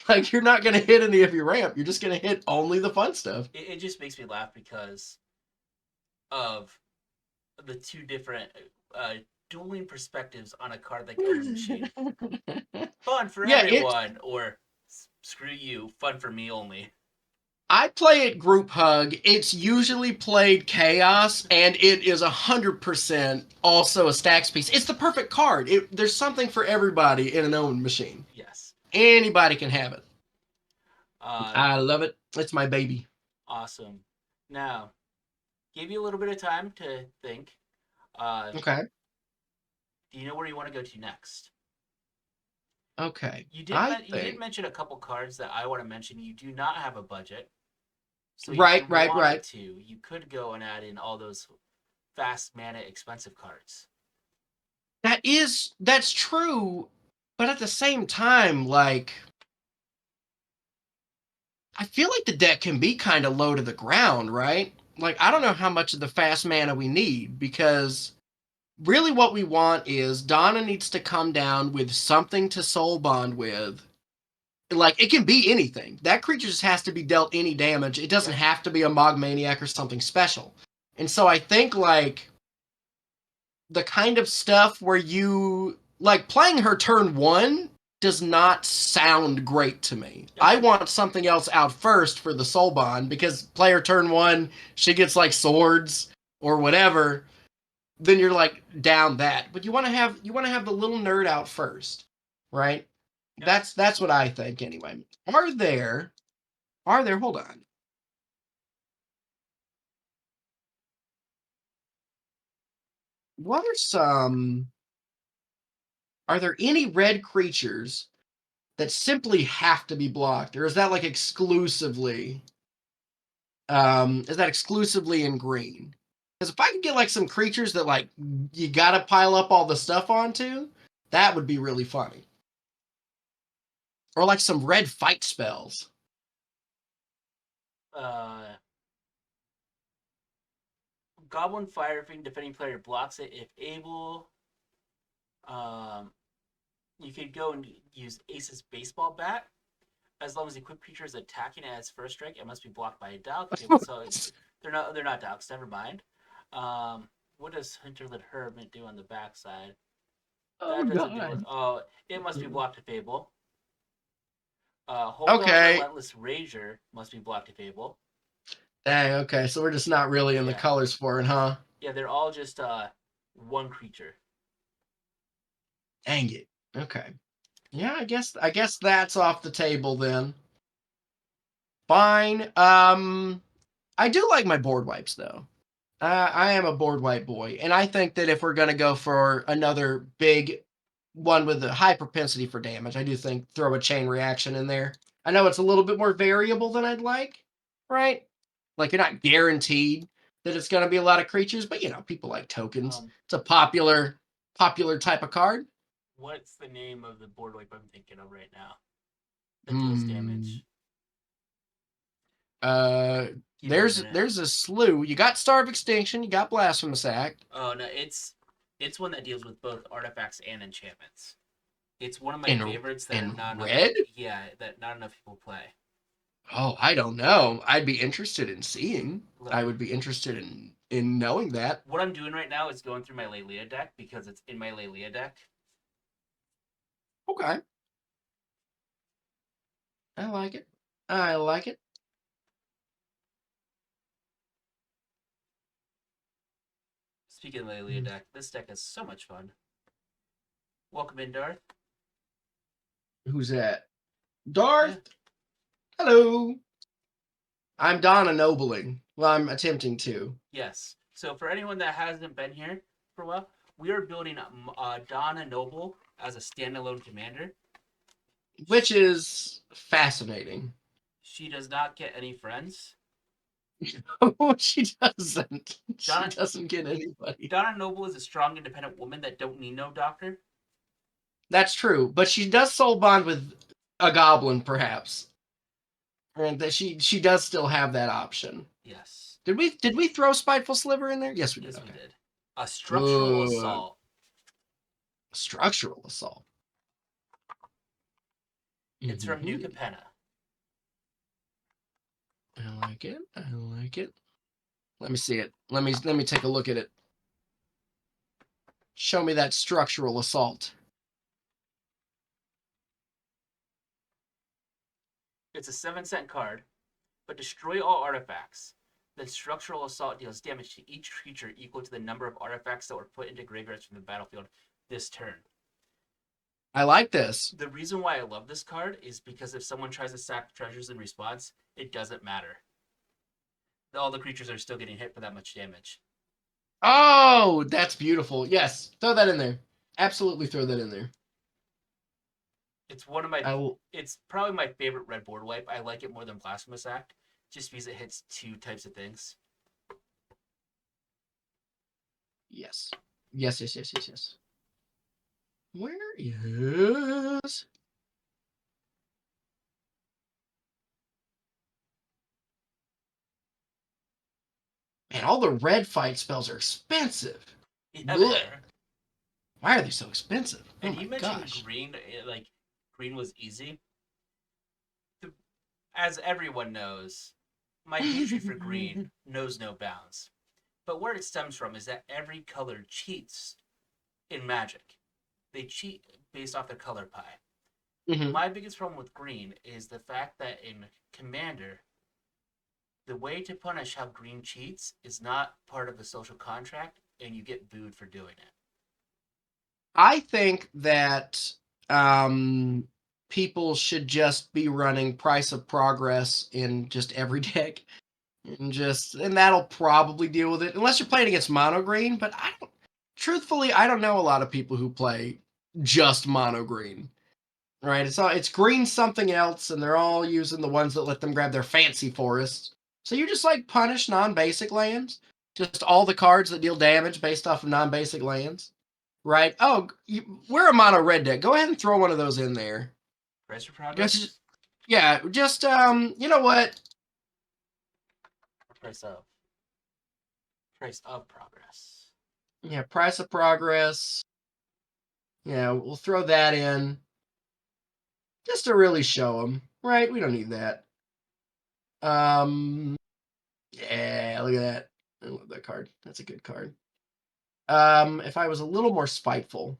Like you're not gonna hit any of your ramp. You're just gonna hit only the fun stuff. It just makes me laugh because of the two different uh, dueling perspectives on a card like Omen Machine. Fun for Yeah, everyone, or screw you, fun for me only. I play it group hug. It's usually played chaos, and it is 100% also a stacks piece. It's the perfect card. There's something for everybody in an own machine. Yes. Anybody can have it. Uh, I love it. It's my baby. awesome. Now, give you a little bit of time to think. Uh, Okay. do you know where you want to go to next? Okay. You did mention a couple cards that I want to mention. You do not have a budget, so if Right, you right, wanted right. to, you could go and add in all those fast mana expensive cards. That's true, but at the same time, like I feel like the deck can be kind of low to the ground, right? Like I don't know how much of the fast mana we need because really what we want is Donna needs to come down with something to soul bond with. Like it can be anything. That creature just has to be dealt any damage. It doesn't Yep. have to be a Mog Maniac or something special. And so I think like the kind of stuff where you like playing her turn 1 does not sound great to me. I Okay. want something else out first for the soul bond because player turn 1 she gets like swords or whatever, then you're like down that. But you want to have the little nerd out first, right? Yep. That's what I think anyway. Are there hold on. What are there any red creatures that simply have to be blocked, or is that like exclusively Is that exclusively in green? Because if I could get like some creatures that like you gotta pile up all the stuff onto, that would be really funny. Or like some red fight spells. Goblin Fire Fiend, defending player blocks it if able. You could go and use Ace's baseball bat. As long as the equipped creature is attacking as first strike, it must be blocked by a Dalek. Okay, so they're not Daleks. Never mind. What does Hinterland Hermit do on the backside? That doesn't do it. Oh, it must be blocked to Fable. Hold on, Relentless Rager must be blocked to Fable. Dang, okay, so we're just not really in the colors for it, huh? Yeah, they're all just one creature. Dang it. Okay. Yeah, I guess that's off the table then. Fine. I do like my board wipes though. I am a board wipe boy, and I think that if we're gonna go for another big one with a high propensity for damage, I do think throw a chain reaction in there. I know it's a little bit more variable than I'd like, right? Like you're not guaranteed that it's gonna be a lot of creatures, but you know, people like tokens. It's a popular type of card. What's the name of the board wipe I'm thinking of right now that deals damage? There's a slew. You got Star of Extinction, you got Blasphemous Act. Oh no, it's one that deals with both artifacts and enchantments. It's one of my favorites that not red? that not enough people play. Oh, I don't know. I'd be interested in seeing. I would be interested in knowing that. What I'm doing right now is going through my Lelia deck because it's in my Lelia deck. Okay. I like it. I like it. Speaking of Lelia deck, this deck is so much fun. Welcome in, Darth. Who's that? Darth? Yeah. Hello. I'm Donna Nobling. Well, I'm attempting to. Yes. So for anyone that hasn't been here for a while, we are building Donna Noble as a standalone commander. Which is fascinating. She does not get any friends. She doesn't. She doesn't get anybody. Donna Noble is a strong, independent woman that don't need no doctor. That's true, but she does soul bond with a goblin, perhaps, and that she does still have that option. Yes. Did we throw Spiteful Sliver in there? Yes, we did. Yes, we did. A structural assault. Structural assault. It's from New Capenna. I like it. I like it. Let me see it. Let me take a look at it. Show me that structural assault. It's a 7-cent card, but destroy all artifacts. Then structural assault deals damage to each creature equal to the number of artifacts that were put into graveyards from the battlefield this turn. I like this. The reason why I love this card is because if someone tries to sack treasures in response, it doesn't matter. All the creatures are still getting hit for that much damage. Oh, that's beautiful. Yes, throw that in there. Absolutely throw that in there. It's one of my. It's probably my favorite red board wipe. I like it more than Blasphemous Act, just because it hits two types of things. Yes. Yes. Where is... Man, all the red fight spells are expensive. Yeah, why are they so expensive? And you mentioned green, like green was easy. As everyone knows, my hatred for green knows no bounds. But where it stems from is that every color cheats in Magic. They cheat based off their color pie. Mm-hmm. My biggest problem with green is the fact that in Commander, the way to punish how green cheats is not part of the social contract, and you get booed for doing it. I think that people should just be running Price of Progress in just every deck, and that'll probably deal with it, unless you're playing against mono green. But truthfully, I don't know a lot of people who play just mono green. Right? It's green something else, and they're all using the ones that let them grab their fancy forest. So you just like punish non-basic lands? Just all the cards that deal damage based off of non-basic lands? Right? Oh, we're a mono red deck. Go ahead and throw one of those in there. Price for progress? Yeah, just, you know what? Price of. Price of progress. Yeah, price of progress. Yeah, we'll throw that in. Just to really show them. Right? We don't need that. Yeah, look at that. I love that card. That's a good card. If I was a little more spiteful,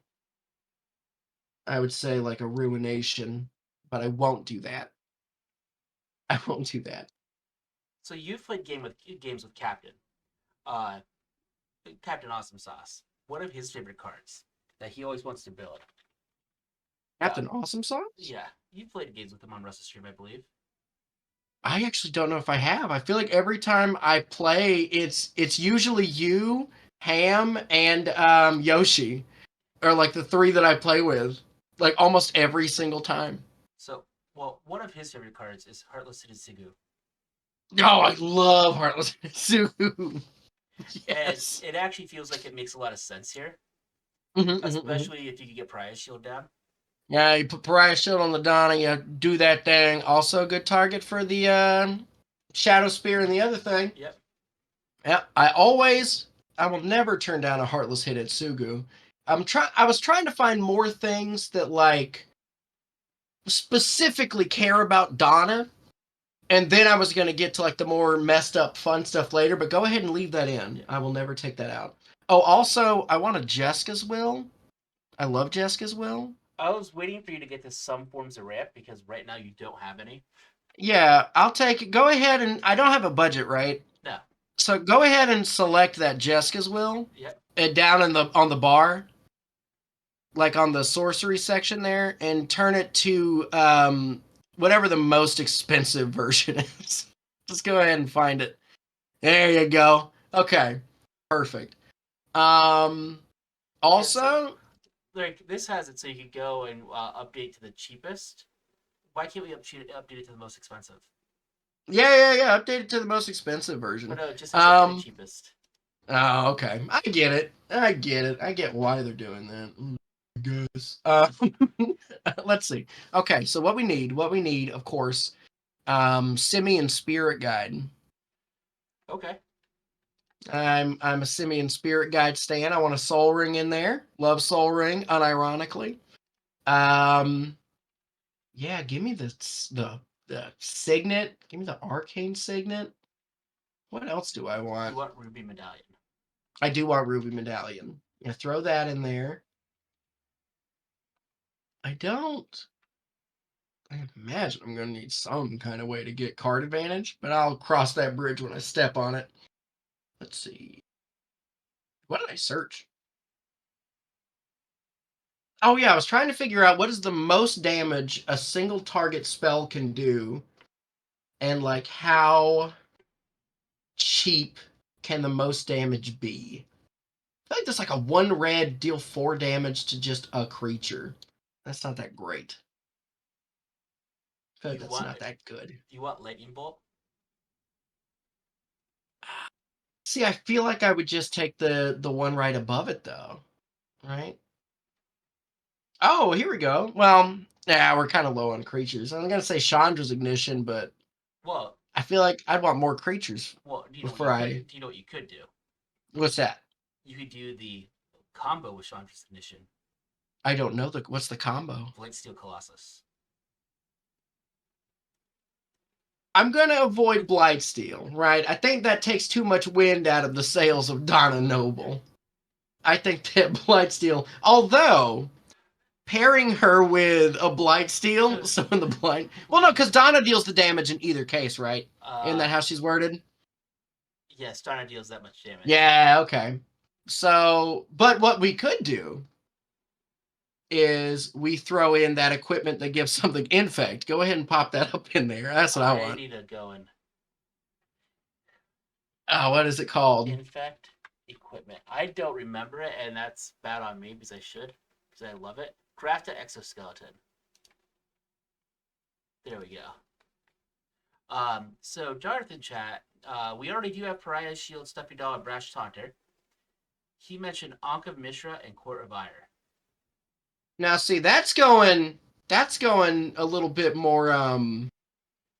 I would say like a ruination, but I won't do that. I won't do that. So you've played games with Captain. Uh, Captain Awesome Sauce. One of his favorite cards that he always wants to build. Captain Awesome Sauce? Yeah, you've played games with him on Russell Stream, I believe. I actually don't know if I have. I feel like every time I play, it's usually you, Ham, and Yoshi, are like the three that I play with, like almost every single time. So, well, one of his favorite cards is Heartless Sigu. Oh, I love Heartless Sugu. Yes. And it actually feels like it makes a lot of sense here, especially if you can get Pariah Shield down. Yeah, you put Pariah Shield on the Donna, you do that thing. Also a good target for the Shadow Spear and the other thing. Yep. Yeah, I will never turn down a Heartless hit at Sugu. I was trying to find more things that like specifically care about Donna, and then I was going to get to like the more messed up fun stuff later, but go ahead and leave that in. Yeah. I will never take that out. Oh, also, I want a Jeska's Will. I love Jeska's Will. I was waiting for you to get to some forms of ramp because right now you don't have any. Yeah, I'll take it. Go ahead and I don't have a budget, right? No. So go ahead and select that Jeska's Will. Yep. And down on the bar, like on the sorcery section there, and turn it to whatever the most expensive version is. Just go ahead and find it. There you go. Okay. Perfect. Also, like this has it so you could go and update to the cheapest. Why can't we update it to the most expensive? yeah. Update it to the most expensive version. But no, it just has up to the cheapest. Oh, okay. I get it. I get why they're doing that. I guess. Let's see. Okay, so what we need, of course, Simian Spirit Guide. Okay. I'm a Simian Spirit Guide stan. I want a Soul Ring in there. Love Soul Ring, unironically. Yeah, give me the Signet. Give me the Arcane Signet. What else do I want? You want Ruby Medallion. I do want Ruby Medallion. Yeah, throw that in there. I imagine I'm going to need some kind of way to get card advantage, but I'll cross that bridge when I step on it. Let's see. What did I search? Oh, yeah, I was trying to figure out what is the most damage a single target spell can do, and, like, how cheap can the most damage be? I feel like there's, like, a 1 red, deal 4 damage to just a creature. That's not that great. I feel like that's not that good. Do you want Lightning Bolt? See, I feel like I would just take the one right above it, though. Right? Oh, here we go. Well, yeah, we're kind of low on creatures. I'm going to say Chandra's Ignition, but well, I feel like I'd want more creatures. Well, do you know what you could do? What's that? You could do the combo with Chandra's Ignition. I don't know. What's the combo? Blightsteel Colossus. I'm going to avoid Blightsteel, right? I think that takes too much wind out of the sails of Donna Noble. I think that Blightsteel, although pairing her with a Blightsteel, so in the blind. Well, no, because Donna deals the damage in either case, right? Isn't that how she's worded? Yes, Donna deals that much damage. Yeah, okay. So, but what we could do is we throw in that equipment that gives something infect. Go ahead and pop that up in there. That's what I want. I need to go and. Oh, what is it called? Infect equipment. I don't remember it, and that's bad on me because I should, because I love it. Craft an exoskeleton. There we go. So Jonathan chat We already do have Pariah Shield, Stuffy Doll, and Brash Taunter. He mentioned Ankh of Mishra and Court of Ire. Now, see, that's going a little bit more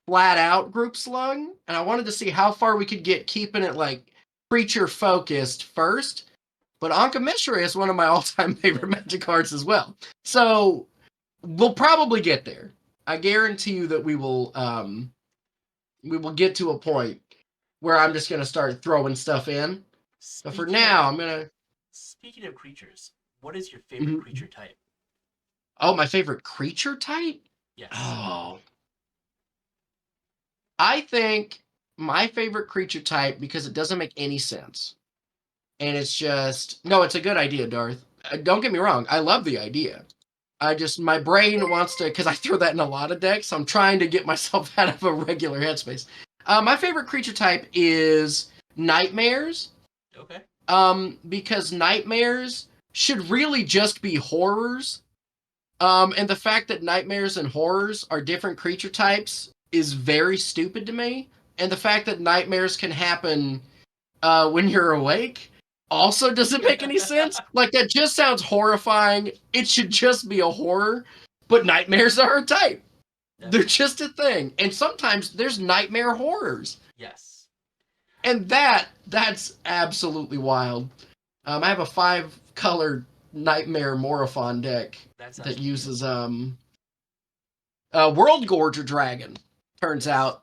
flat out group slug, and I wanted to see how far we could get keeping it like creature focused first. But Ankh of Mishra is one of my all-time favorite Magic cards as well. So we'll probably get there. I guarantee you that we will get to a point where I'm just gonna start throwing stuff in. But for now, I'm gonna. Speaking of creatures, what is your favorite creature type? Oh, my favorite creature type? Yes. Oh. I think my favorite creature type, because it doesn't make any sense. And it's just, no, it's a good idea, Darth. Don't get me wrong. I love the idea. My brain wants to, because I throw that in a lot of decks. So I'm trying to get myself out of a regular headspace. My favorite creature type is nightmares. Okay. Because nightmares should really just be horrors. And the fact that nightmares and horrors are different creature types is very stupid to me. And the fact that nightmares can happen when you're awake also doesn't make any sense. Like, that just sounds horrifying. It should just be a horror. But nightmares are a type. They're just a thing. And sometimes there's nightmare horrors. Yes. And that's absolutely wild. I have a 5-color Nightmare Morophon deck that uses World Gorger Dragon. Turns out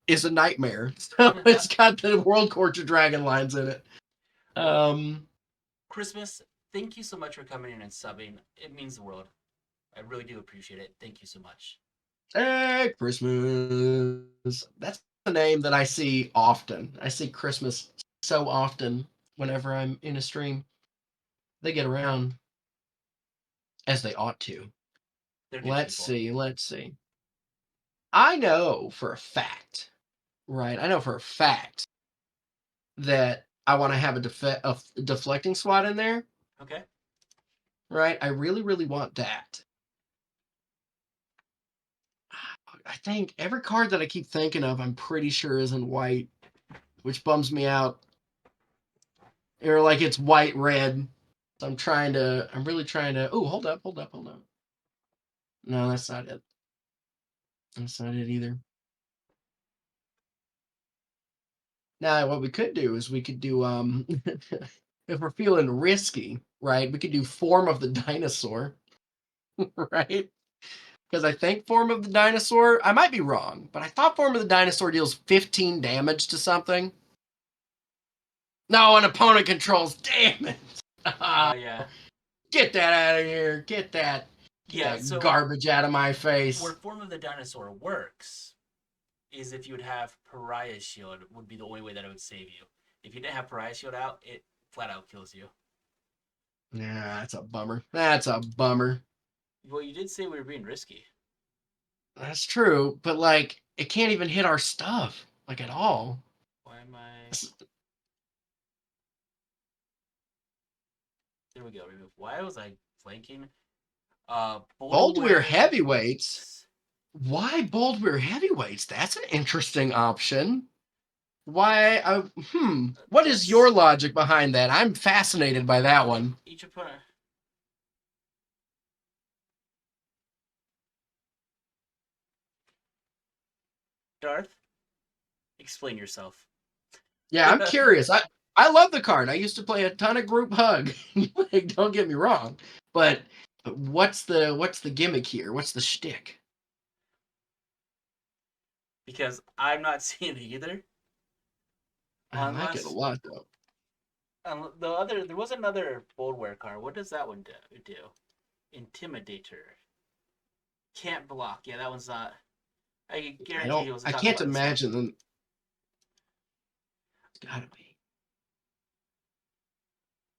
is a nightmare. So it's got the World Gorger Dragon lines in it. Christmas, thank you so much for coming in and subbing. It means the world. I really do appreciate it. Thank you so much. Hey, Christmas. That's a name that I see often. I see Christmas so often whenever I'm in a stream. They get around as they ought to. Let's see. I know for a fact, right? I know for a fact that I want to have a deflecting SWAT in there. Okay. Right? I really, really want that. I think every card that I keep thinking of, I'm pretty sure isn't white, which bums me out. Or like it's white red. So I'm really trying to. Oh, hold up. No, that's not it. That's not it either. Now, what we could do is we could do if we're feeling risky, right? We could do Form of the Dinosaur, right? Because I think Form of the Dinosaur, I might be wrong, but I thought Form of the Dinosaur deals 15 damage to something. No, an opponent controls. Damn it! Oh yeah. Get that out of here! Get that garbage out of my face. Where Form of the Dinosaur works is if you would have Pariah Shield would be the only way that it would save you. If you didn't have Pariah Shield out, it flat out kills you. Yeah, that's a bummer. That's a bummer. Well, you did say we were being risky. That's true, but like it can't even hit our stuff like at all. Why am I? There we go. Remove. Why was I flanking? Boldweir Heavyweights. Why Boldweir Heavyweights? That's an interesting option. Why? What is your logic behind that? I'm fascinated by that one. Each opponent. Darth, explain yourself. Yeah, I'm curious. I love the card. I used to play a ton of group hug. Like, don't get me wrong, but what's the gimmick here? What's the shtick? Because I'm not seeing it either. I like it a lot though. There was another Boldweir card. What does that one do? Intimidator. Can't block. Yeah, that one's not. I guarantee he was. I can't imagine them. It's gotta be.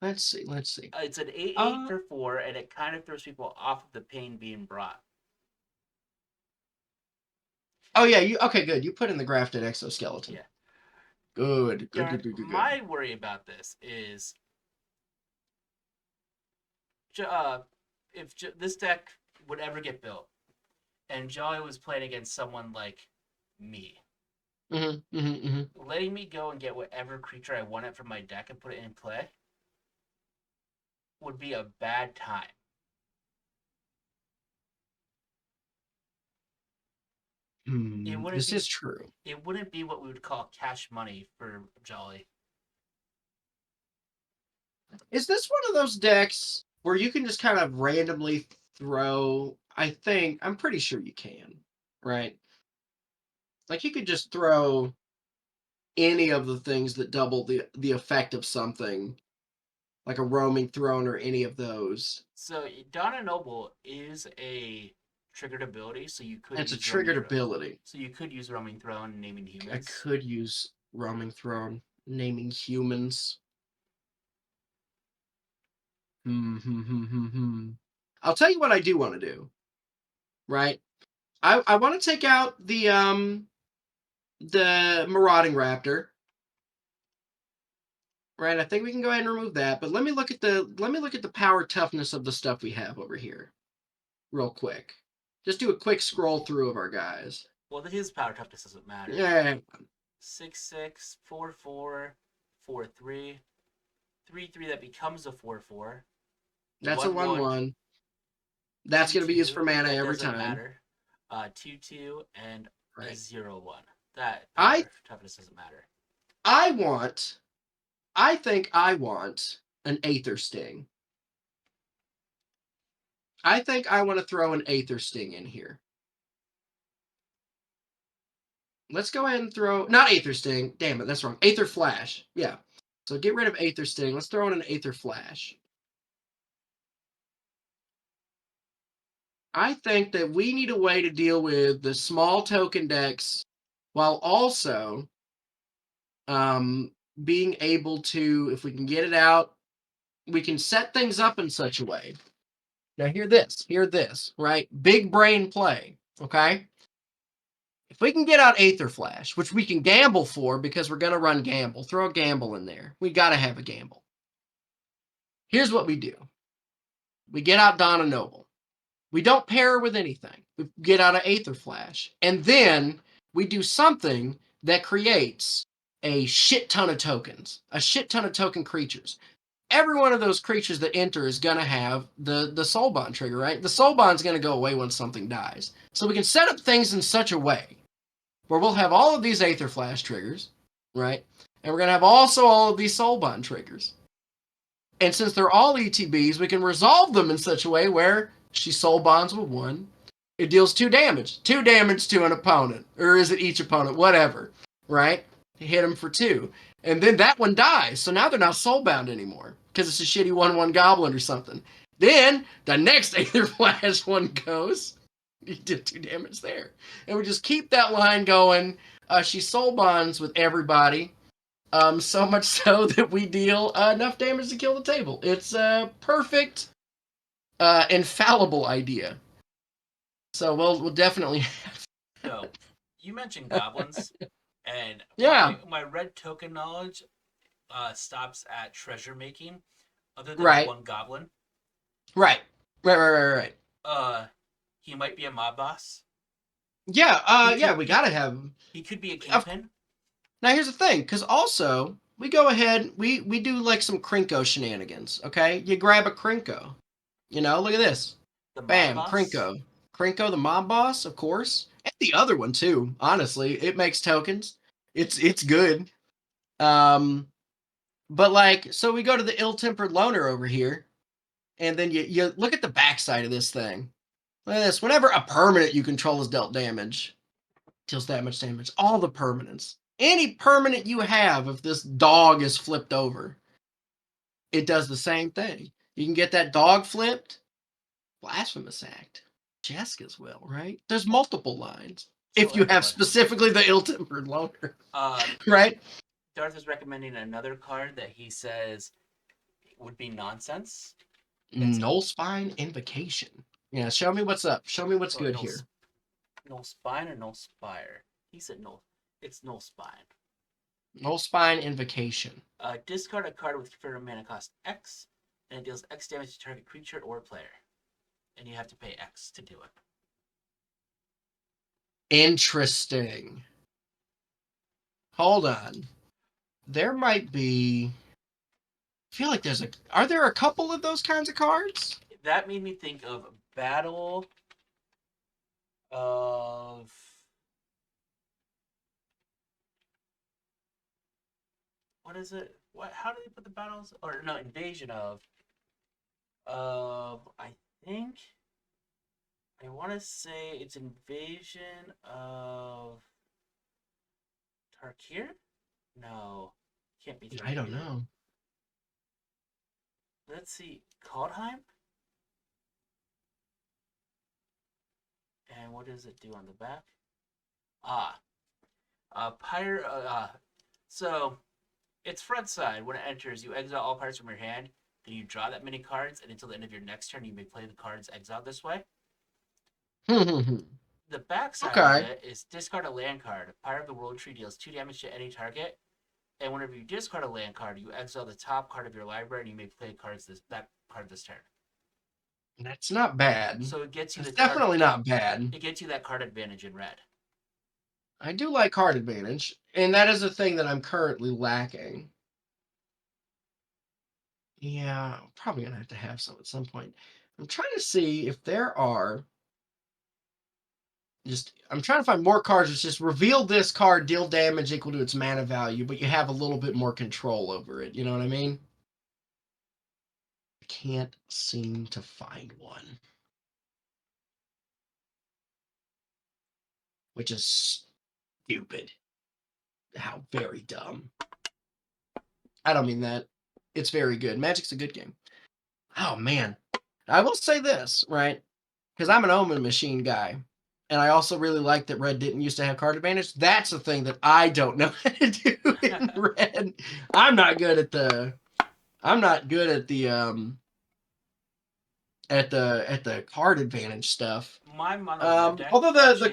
Let's see. It's an 8/8 for 4, and it kind of throws people off of the pain being brought. Oh yeah, okay, good. You put in the grafted exoskeleton. Yeah. Good. My worry about this is, if this deck would ever get built, and Jolly was playing against someone like me, letting me go and get whatever creature I wanted from my deck and put it in play would be a bad time. This is true. It wouldn't be what we would call cash money for Jolly. Is this one of those decks where you can just kind of randomly throw? I'm pretty sure you can, right? Like you could just throw any of the things that double the effect of something, like a roaming throne or any of those. So Donna Noble is a triggered ability, so you could It's a use roaming triggered throne. ability. So you could use roaming throne and naming humans. I could use roaming throne, naming humans. I'll tell you what I do want to do. Right? I want to take out the marauding raptor. Right, I think we can go ahead and remove that, but let me look at the power toughness of the stuff we have over here, real quick. Just do a quick scroll through of our guys. Well, his power toughness doesn't matter. Yeah. 6/6, 4/4, 4/3, 3/3 that becomes a 4/4. That's a 1/1. That's going to be used for mana every time. Matter. 2/2 and right. A 0/1. That power toughness doesn't matter. I think I want an Aether Sting. I think I want to throw an Aether Sting in here. Let's go ahead and throw, not Aether Sting. Damn it, that's wrong. Aether Flash. Yeah. So get rid of Aether Sting. Let's throw in an Aether Flash. I think that we need a way to deal with the small token decks while also being able to, if we can get it out, we can set things up in such a way. Now hear this, right? Big brain play, okay? If we can get out Aether Flash, which we can gamble for because we're going to run gamble, throw a gamble in there. We got to have a gamble. Here's what we do. We get out Donna Noble. We don't pair her with anything. We get out of Aether Flash. And then we do something that creates a shit ton of tokens, a shit ton of token creatures. Every one of those creatures that enter is going to have the soul bond trigger, right? The soul bond's going to go away when something dies. So we can set up things in such a way where we'll have all of these Aether Flash triggers, right? And we're going to have also all of these soul bond triggers. And since they're all ETBs, we can resolve them in such a way where she soul bonds with one. It deals 2 damage. 2 damage to an opponent. Or is it each opponent? Whatever. Right? Hit him for 2. And then that one dies. So now they're not soulbound anymore. Because it's a shitty 1/1 goblin or something. Then the next Aether Flash one goes. You did 2 damage there. And we just keep that line going. She soul bonds with everybody. So much so that we deal enough damage to kill the table. It's a perfect, infallible idea. So we'll definitely have. So, you mentioned goblins, and yeah, my red token knowledge stops at treasure making, other than right. the one goblin. Right. He might be a mob boss. Yeah, we gotta have him. He could be a kingpin. Now here's the thing, because also we go ahead, we do like some Krinko shenanigans. Okay, you grab a Krinko. You know, look at this. Bam, Krinko. Krinko, the mob boss, of course, and the other one too. Honestly, it makes tokens. It's good. But like, so we go to the ill-tempered loner over here, and then you look at the backside of this thing. Look at this. Whenever a permanent you control is dealt damage, deals that much damage. All the permanents. Any permanent you have, if this dog is flipped over, it does the same thing. You can get that dog flipped. Blasphemous Act. Jessica's will, right? There's multiple lines. So if you have specifically the ill-tempered loner. Right? Darth is recommending another card that he says would be nonsense. Null Spine Invocation. Yeah, show me what's up. Show me what's good here. Null Spine or Null Spire? He said Null. It's Null Spine. Null Spine Invocation. Discard a card with your mana cost X, and it deals X damage to target creature or player. And you have to pay X to do it. Interesting. Hold on. There might be. I feel like there's a. Are there a couple of those kinds of cards? That made me think of Battle of. What is it? What? How do they put the battles? Or no, Invasion of. I think. I want to say it's Invasion of Tarkir? No, can't be Tarkir. I don't know. Let's see, Kaldheim? And what does it do on the back? Pyre. So, its front side, when it enters, you exile all cards from your hand, then you draw that many cards, and until the end of your next turn, you may play the cards exiled this way. The back side of it is discard a land card. Pyre of the World Tree deals 2 damage to any target, and whenever you discard a land card, you exile the top card of your library, and you may play that card this turn. That's not bad. So it gets you it's definitely not bad. It gets you that card advantage in red. I do like card advantage, and that is a thing that I'm currently lacking. Yeah, I'm probably going to have some at some point. I'm trying to see if there are... I'm trying to find more cards that just reveal this card, deal damage equal to its mana value, but you have a little bit more control over it. You know what I mean? I can't seem to find one. Which is stupid. How very dumb. I don't mean that. It's very good. Magic's a good game. Oh, man. I will say this, right? Because I'm an Omen Machine guy. And I also really like that Red didn't used to have card advantage. That's a thing that I don't know how to do in Red. I'm not good at the card advantage stuff. My mono deck although the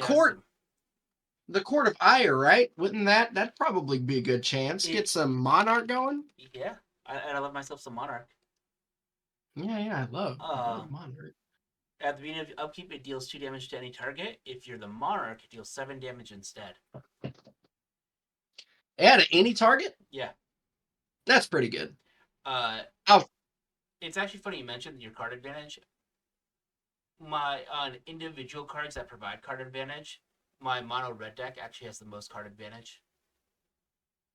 Court of Ire, right? Wouldn't that'd probably be a good chance? Get some Monarch going? Yeah. I love myself some Monarch. Yeah, I love Monarch. At the beginning of upkeep, it deals 2 damage to any target. If you're the Monarch, it deals 7 damage instead. Add to any target? Yeah. That's pretty good. It's actually funny you mentioned your card advantage. On individual cards that provide card advantage, my mono red deck actually has the most card advantage.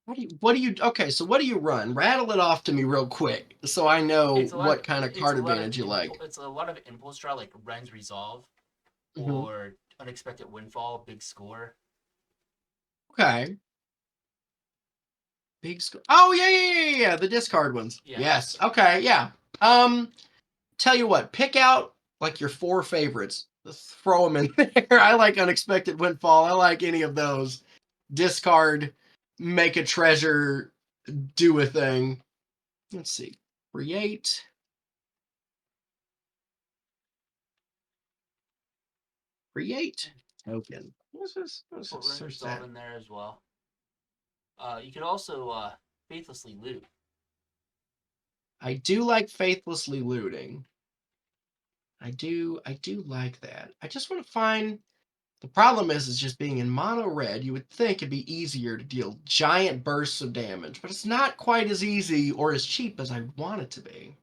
What do you run? Rattle it off to me real quick so I know what kind of card advantage you like. It's a lot of impulse draw, like Ren's Resolve or Unexpected Windfall, Big Score. Okay. Big Score. Oh, yeah. The discard ones. Yeah. Yes. Okay, yeah. Tell you what, pick out like your 4 favorites. Let's throw them in there. I like Unexpected Windfall. I like any of those. Discard, make a treasure, do a thing. Let's see. Create. Token. What's this? Search that in there as well. You could also faithlessly loot. I do like faithlessly looting. I do like that. I just want to find... The problem is just being in mono red, you would think it'd be easier to deal giant bursts of damage, but it's not quite as easy or as cheap as I want it to be.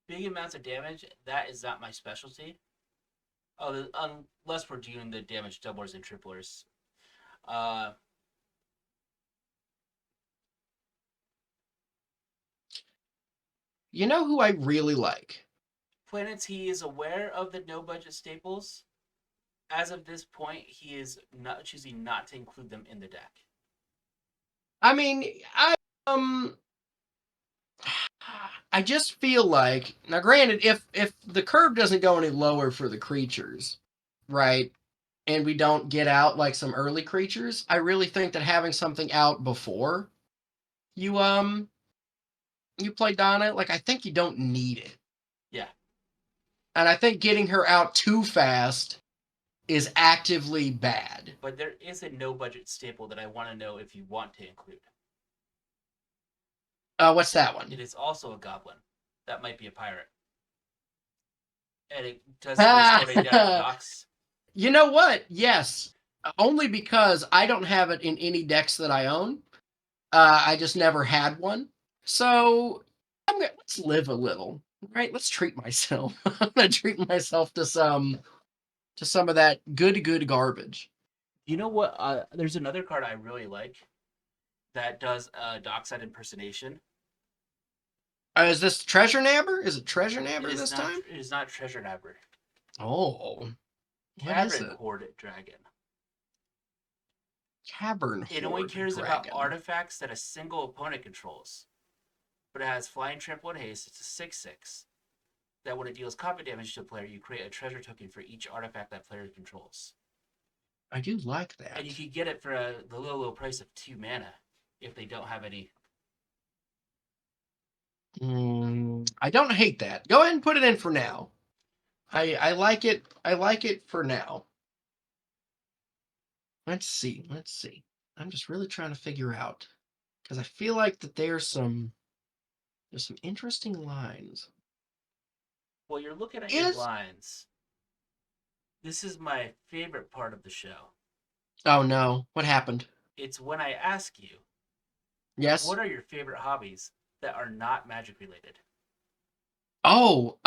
Big amounts of damage, that is not my specialty. Unless we're doing the damage doublers and triplers. You know who I really like? Planets, he is aware of the no budget staples. As of this point, he is not choosing not to include them in the deck. I mean, I just feel like, now granted, if the curve doesn't go any lower for the creatures, right, and we don't get out like some early creatures, I really think that having something out before you play Donna, like, I think you don't need it. Yeah. And I think getting her out too fast is actively bad. But there is a no budget staple that I want to know if you want to include. What's that one? It is also a goblin. That might be a pirate. And it does down knocks. You know what? Yes. Only because I don't have it in any decks that I own. I just never had one. So let's live a little, right? Let's treat myself. I'm gonna treat myself to some of that good garbage. You know what? There's another card I really like that does dockside impersonation. Is this Treasure Nabber? Is it Treasure It Nabber is this not. time? It is not Treasure Nabber. Oh, what is Cavern it? Horde Dragon. Cavern It only Horde cares about Dragon. artifacts that a single opponent controls, but it has flying, trample, and haste. It's a 6/6. That when it deals combat damage to a player, you create a treasure token for each artifact that player controls. I do like And you that. can get it for the low price of 2 mana if they don't have any. I don't hate that. Go ahead and put it in for now. I like it. I like it for now. Let's see. Let's see. I'm just really trying to figure out because I feel like that there's some interesting lines. Well, you're looking at your Is lines. This is my favorite part of the show. oh no, what happened? It's when I ask you, Yes. what are your favorite hobbies that are not magic related? Oh,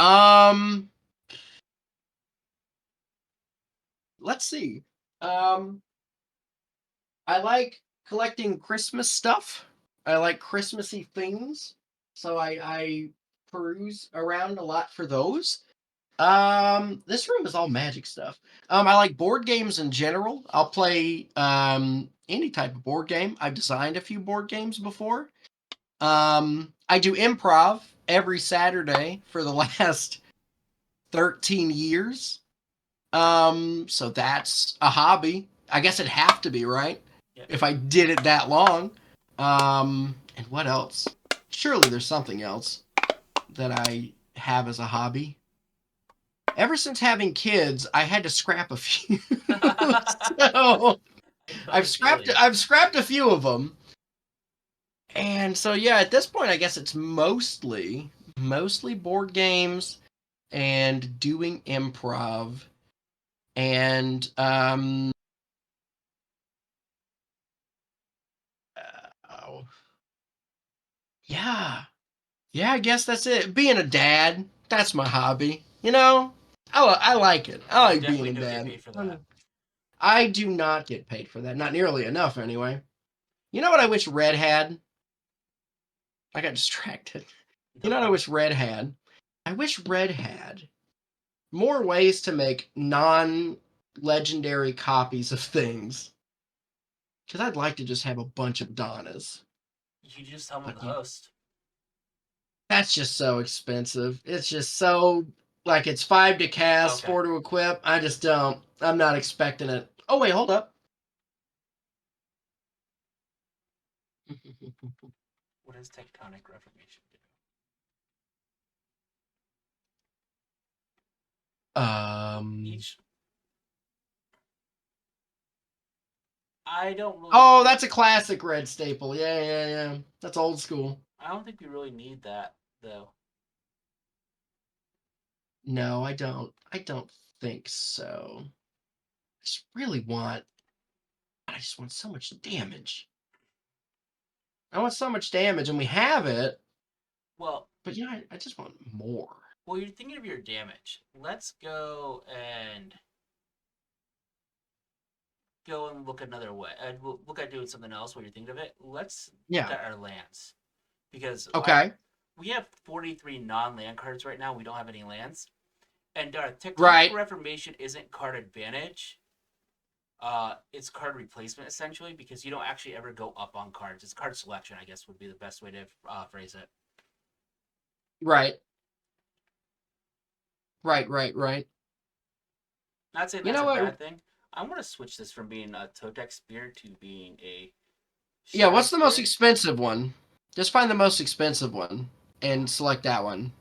let's see. Um, I like collecting Christmas stuff. I like Christmassy things, so I peruse around a lot for those. This room is all magic stuff. I like board games in general. I'll play any type of board game. I've designed a few board games before. I do improv every Saturday for the last 13 years. So that's a hobby. I guess it'd have to be, right? Yeah. If I did it that long. And what else? Surely there's something else that I have as a hobby. Ever since having kids, I had to scrap a few. So No feeling. I've scrapped a few of them. And so yeah, at this point I guess it's mostly board games and doing improv and oh, yeah. Yeah, I guess that's it. Being a dad, that's my hobby. You know, I like it. I You like being definitely a don't get dad. paid for that. I do not get paid for that. Not nearly enough, anyway. You know what I wish Red had? I got distracted. You No know what I problem. wish Red had? I wish Red had more ways to make non-legendary copies of things. Because I'd like to just have a bunch of Donnas. You just summon But the host. that's just so expensive. It's just so like it's 5 to cast, Okay. 4 to equip. I just don't. I'm not expecting it. Oh wait, hold up. What does tectonic reformation do? um. Each. I don't really Oh, think. that's a classic red staple. Yeah, yeah, yeah. That's old school. I don't think we really need that though. No, I don't. I don't think so. I just really want. I just want so much damage. I want so much damage, and we have it. Well, But yeah, I just want more. well, you're thinking of your damage. Let's go and look another way. We'll look at doing something else while you're thinking of it. Let's look Yeah. at our lands because Okay. we have 43 non-land cards right now. We don't have any lands, and tectonic Right. reformation isn't card advantage. It's card replacement essentially because you don't actually ever go up on cards. It's card selection, I guess, would be the best way to phrase it. Right. Right. Right. Right. Not saying You that's know a what? bad thing. I want to switch this from being a Totec Spear to being a Yeah. Shadow What's the most Spirit. expensive one? Just find the most expensive one and select that one.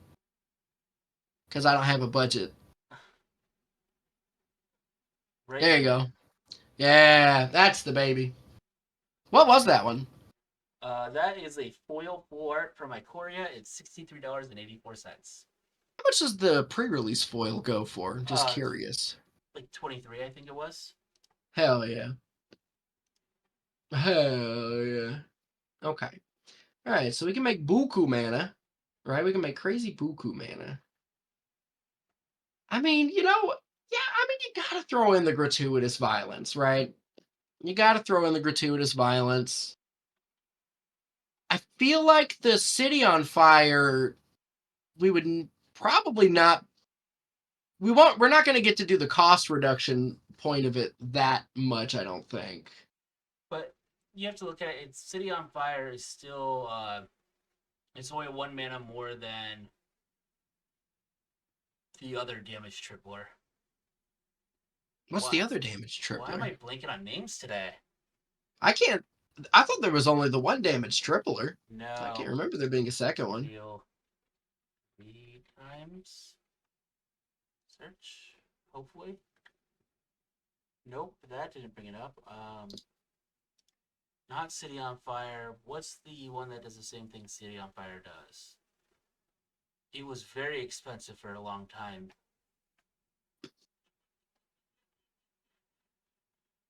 Because I don't have a budget. Right There you here. go. Yeah, that's the baby. What was that one? That is a foil full art from Ikoria. It's $63.84. How much does the pre-release foil go for? Just Uh, curious. like 23, I think it was. Hell yeah. Hell yeah. Okay. All right, so we can make buku mana, right? We can make crazy buku mana. I mean, yeah, I mean, you gotta throw in the gratuitous violence, right? You gotta throw in the gratuitous violence. I feel like the city on fire, we would probably not. We won't. We're not going to get to do the cost reduction point of it that much. I don't think. But you have to look at it. It's City on Fire is still it's only 1 mana more than the other damage tripler. What's the What? other damage Why am I tripler? blanking on names today? I can't. I thought there was only the one damage tripler. I can't No. remember there being a second one. Deal 3 times. Search. Hopefully. Nope, that didn't bring it up. Not City on Fire. What's the one that does the same thing City on Fire does? It was very expensive for a long time.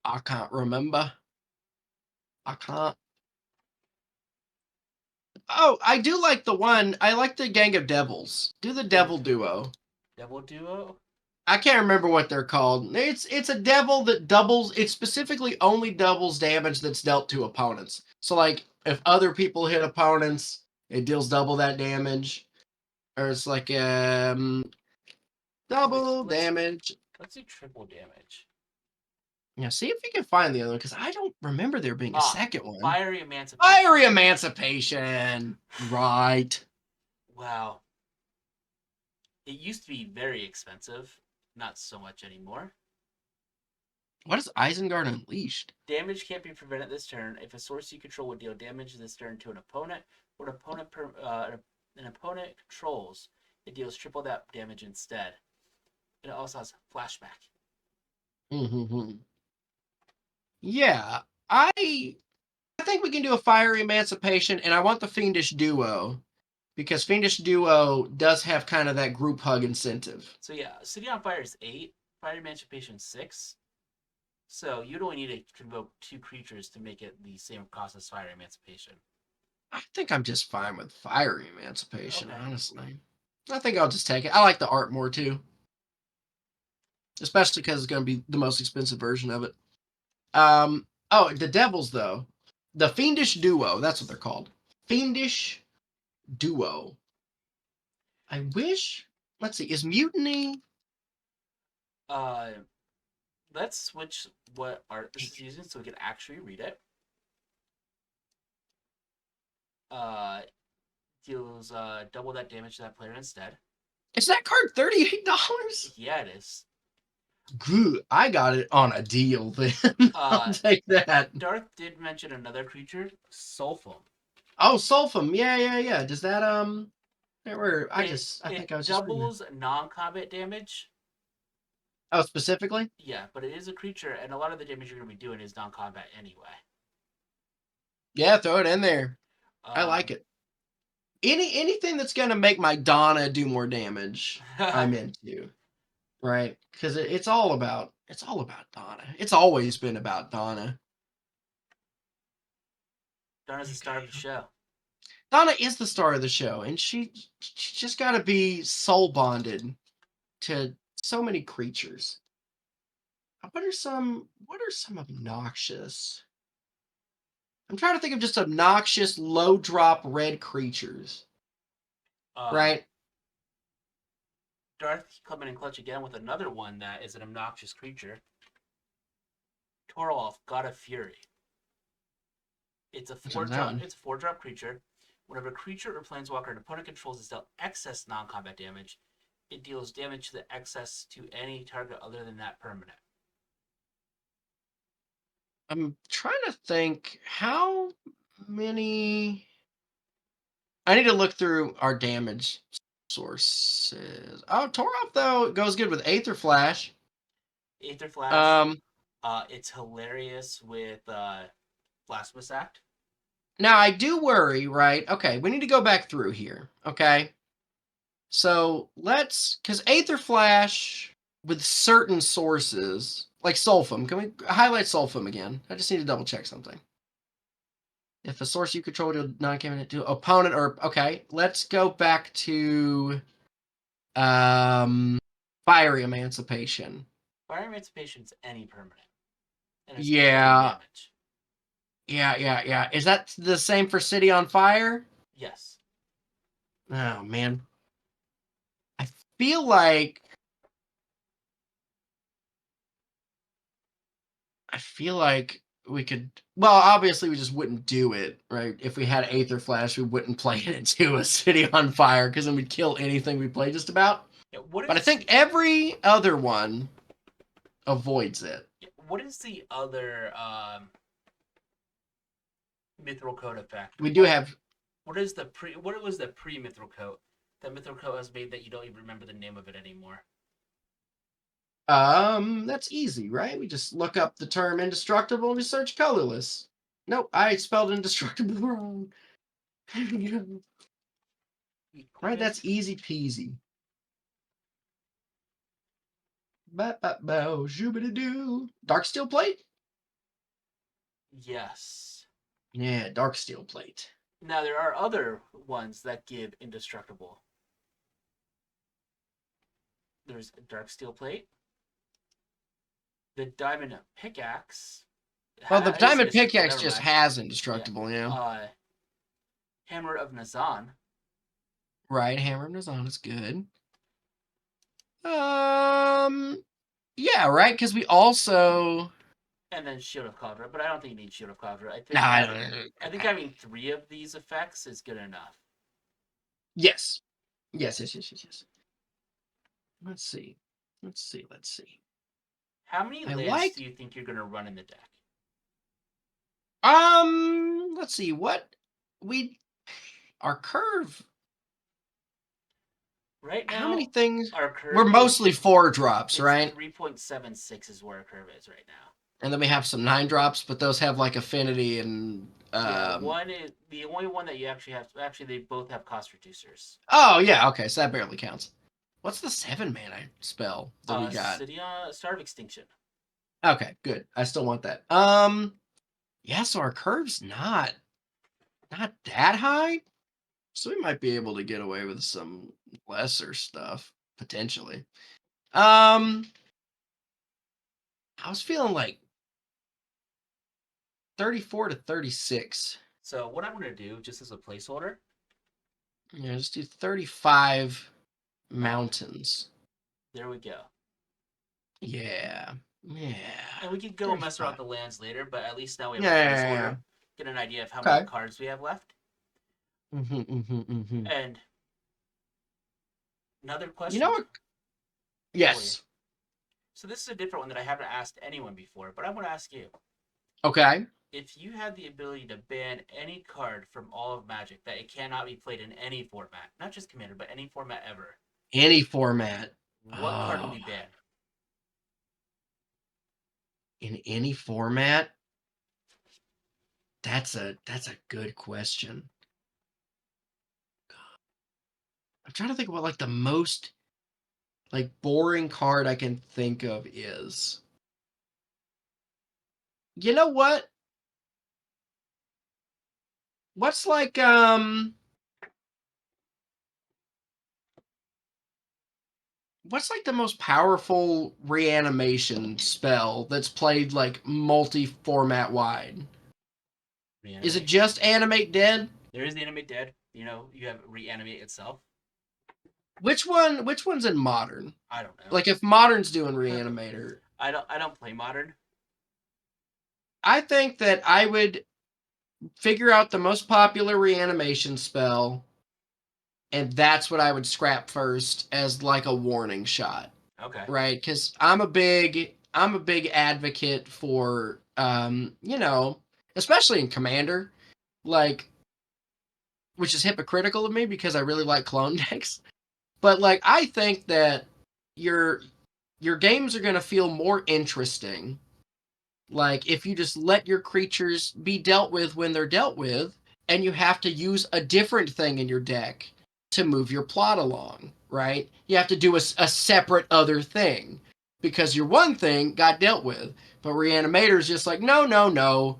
I can't remember. I can't. Oh, I do like the one. I like the Gang of Devils. Do the Devil Duo. Devil Duo? I can't remember what they're called. It's a devil that doubles. It specifically only doubles damage that's dealt to opponents. So like if other people hit opponents, it deals double that damage. Or it's like double damage. Let's do triple damage. Yeah, see if you can find the other one because I don't remember there being a second one. Fiery Emancipation. Fiery Emancipation. Right. Wow. It used to be very expensive. Not so much anymore. What is Isengard Unleashed? Damage can't be prevented this turn. If a source you control would deal damage this turn to an opponent, or an opponent controls, it deals triple that damage instead. And it also has flashback. Mm-hmm. Yeah, I think we can do a Fiery Emancipation, and I want the Fiendish Duo because Fiendish Duo does have kind of that group hug incentive. So yeah, City on Fire is 8, Fire Emancipation 6. So you'd only need to convoke 2 creatures to make it the same cost as Fire Emancipation. I think I'm just fine with Fiery Emancipation, Okay. honestly. I think I'll just take it. I like the art more too, especially because it's going to be the most expensive version of it. Oh, the Devils though, the Fiendish Duo. That's what they're called. Fiendish Duo. I wish. Let's see. Is Mutiny? Let's switch what art this is using so we can actually read it. Deals double that damage to that player instead. Is that card $38? Yeah, it is. Good. I got it on a deal then. I'll take that. Darth did mention another creature, Sulfum. Oh, Sulfum. Yeah. Does that I think I was just doubles non-combat damage. Oh, specifically? Yeah, but it is a creature, and a lot of the damage you're going to be doing is non-combat anyway. Yeah, throw it in there. I like it. Anything that's going to make my Donna do more damage, I'm into. Right? Because it's all about Donna. It's always been about Donna. Donna's the star of the show. Donna is the star of the show, and she just got to be soul bonded to so many creatures. What are some obnoxious? I'm trying to think of just obnoxious low drop red creatures. Right? Darth coming in clutch again with another one that is an obnoxious creature. Torolf, God of Fury. It's a 4-drop creature. Whenever a creature or planeswalker an opponent controls is dealt excess non-combat damage, it deals damage to the excess to any target other than that permanent. I'm trying to think how many. I need to look through our damage sources. Oh, Torop though goes good with Aether Flash. Aether Flash. It's hilarious with Blasphemous Act. Now I do worry, right? Okay, we need to go back through here. Okay, so because Aether Flash with certain sources, Like Sulfum. Can we highlight Sulfum again? I just need to double check something. If a source you control to not giving it to opponent or okay, let's go back to Fiery Emancipation. Fire Emancipation's any permanent. And it's Yeah. damage. Yeah. Is that the same for City on Fire? Yes. Oh man. I feel like we could. Well, obviously, we just wouldn't do it, right? If we had Aether Flash, we wouldn't play it into a City on Fire because then we'd kill anything we play just about. Yeah, But I think every other one avoids it. What is the other Mithril Coat effect? We do have. What is the pre? What was the pre-Mithril Coat that Mithril Coat has made that you don't even remember the name of it anymore? That's easy, right? We just look up the term indestructible and we search colorless. Nope, I spelled indestructible wrong. Right, that's easy peasy. Ba-ba-bow-shoo-ba-da-doo. Dark steel plate? Yes. Yeah, dark steel plate. Now there are other ones that give indestructible. There's a dark steel plate. The diamond pickaxe. Well, the diamond pickaxe just has indestructible, yeah. Hammer of Nazan. Right, Hammer of Nazan is good. Yeah, right, because we also... And then Shield of Kavra, but I don't think you need Shield of Kavra. I think having 3 of these effects is good enough. Yes. Yes. Let's see. How many lands do you think you're going to run in the deck? Let's see. Our curve. Right now, how many things? Our curve we're mostly 4 drops, right? 3.76 is where our curve is right now. And then we have some 9 drops, but those have like affinity and. One is the only one that you actually have. Actually, they both have cost reducers. Oh yeah, okay, so that barely counts. What's the 7-mana spell that we got? Star of Extinction. Okay, good. I still want that. Yeah, so our curve's not that high, so we might be able to get away with some lesser stuff potentially. I was feeling like 34 to 36. So what I'm going to do, just as a placeholder. Yeah, just do 35 mountains. There we go. Yeah. And we can go 35. Mess around the lands later, but at least now we have a placeholder. Get an idea of how many cards we have left. And another question. You know what? Yes. So this is a different one that I haven't asked anyone before, but I'm going to ask you. Okay. If you had the ability to ban any card from all of Magic, that it cannot be played in any format, not just Commander, but any format ever. Any format. What card would be banned? In any format? That's a good question. I'm trying to think what like the most like boring card I can think of is. You know what? What's like what's like the most powerful reanimation spell that's played like multi-format wide? Is it just Animate Dead? There is the Animate Dead. You know, you have Reanimate itself. Which one's in Modern? I don't know. Like if Modern's doing Reanimator. I don't play Modern. I think that I would figure out the most popular reanimation spell, and that's what I would scrap first as like a warning shot. Okay. Right? Because I'm a big advocate for you know, especially in Commander, like, which is hypocritical of me because I really like clone decks. But like I think that your games are gonna feel more interesting. Like, if you just let your creatures be dealt with when they're dealt with, and you have to use a different thing in your deck to move your plot along, right? You have to do a separate other thing. because your one thing got dealt with. But Reanimator's just like, no, no, no.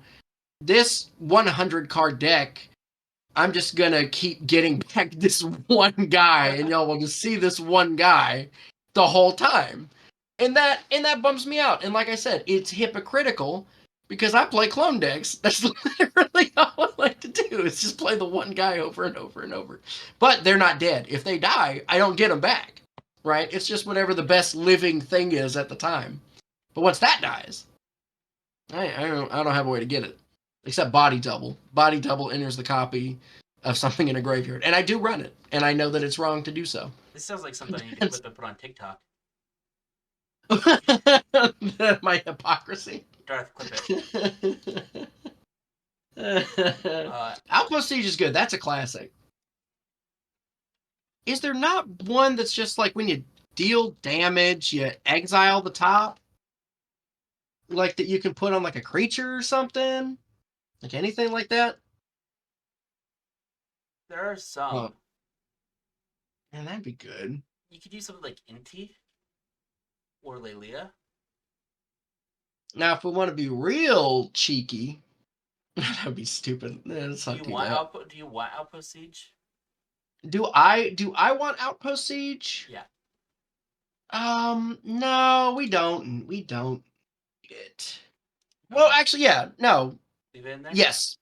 This 100 card deck, I'm just gonna keep getting back this one guy, and y'all will just see this one guy the whole time. And that bums me out. And like I said, it's hypocritical because I play clone decks. That's literally all I like to do is just play the one guy over and over and over. But they're not dead. If they die, I don't get them back. Right? It's just whatever the best living thing is at the time. But once that dies, I don't have a way to get it. Except body double. Body double enters the copy of something in a graveyard. And I do run it. And I know that it's wrong to do so. This sounds like something I need to clip and put on TikTok. My hypocrisy. Darth, clip it. Outpost Siege is good. That's a classic. Is there not one that's just like when you deal damage, you exile the top? Like that you can put on like a creature or something? Like anything like that? There are some. Man, that'd be good. You could use something like Inti or Lelia. Now, if we want to be real cheeky, that'd be stupid. Let's not Do you want Outpost Siege? Do I want Outpost Siege? Yeah. No, we don't. We don't need it. Well, actually, yeah. No. Leave it in there? Yes.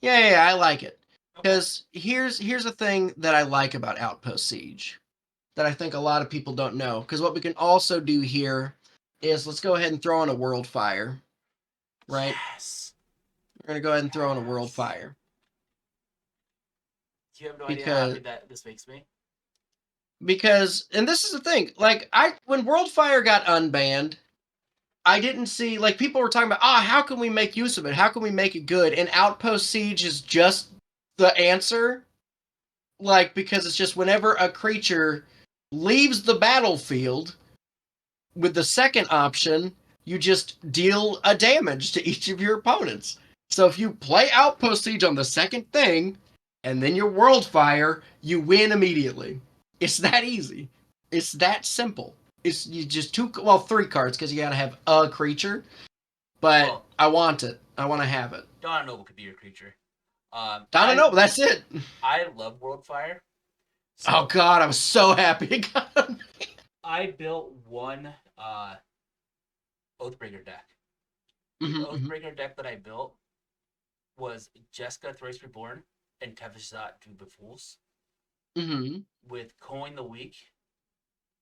Yeah, I like it. Because here's the thing that I like about Outpost Siege that I think a lot of people don't know. Because what we can also do here is let's go ahead and throw in a World Fire. Right? Yes. We're going to go ahead and throw in a World Fire. Do you have no idea how happy that this makes me? Because, and this is the thing, like, when World Fire got unbanned, I didn't see, like, people were talking about, how can we make use of it? How can we make it good? And Outpost Siege is just the answer. Like, because it's just whenever a creature leaves the battlefield, with the second option, you just deal a damage to each of your opponents. So if you play Outpost Siege on the second thing, and then your World Fire, you win immediately. It's that easy. It's that simple. It's you just 3 cards because you gotta have a creature. But I want it. I want to have it. Donna Noble could be your creature. Donna Noble, that's it. I love World Fire. So oh God, I was so happy. I built one Oathbreaker deck. The Oathbreaker deck that I built was Jessica Thrice Reborn and Tefizat Druid Fools. With Coin the Weak,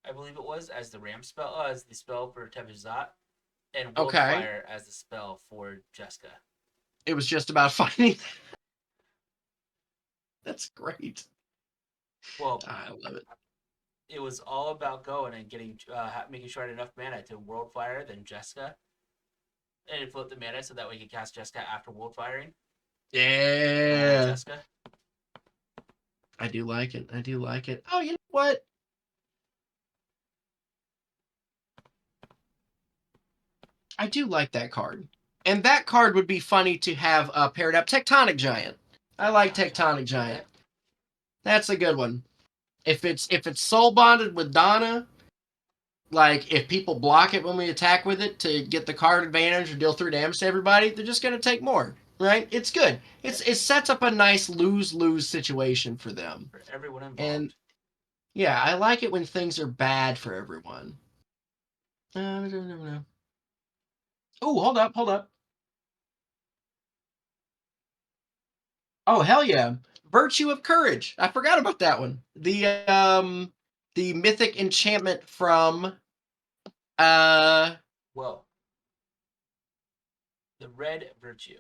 I believe it was, as the ramp spell, as the spell for Tefizat, and World Fire as the spell for Jessica. It was just about finding. That's great. Well, I love it. It was all about going and getting, making sure I had enough mana to World Fire, then Jessica, and it flipped the mana so that way you could cast Jessica after World Firing. Yeah. Jessica. I do like it. I do like it. Oh, you know what? I do like that card. And that card would be funny to have paired up. Tectonic Giant. I like Tectonic Giant. That's a good one. If it's soul bonded with Donna, like if people block it when we attack with it to get the card advantage or deal 3 damage to everybody, they're just gonna take more. Right? It's good. It sets up a nice lose-lose situation for them. For everyone involved. And yeah, I like it when things are bad for everyone. Oh, hold up. Oh, hell yeah. Virtue of Courage. I forgot about that one. The mythic enchantment from the red Virtue.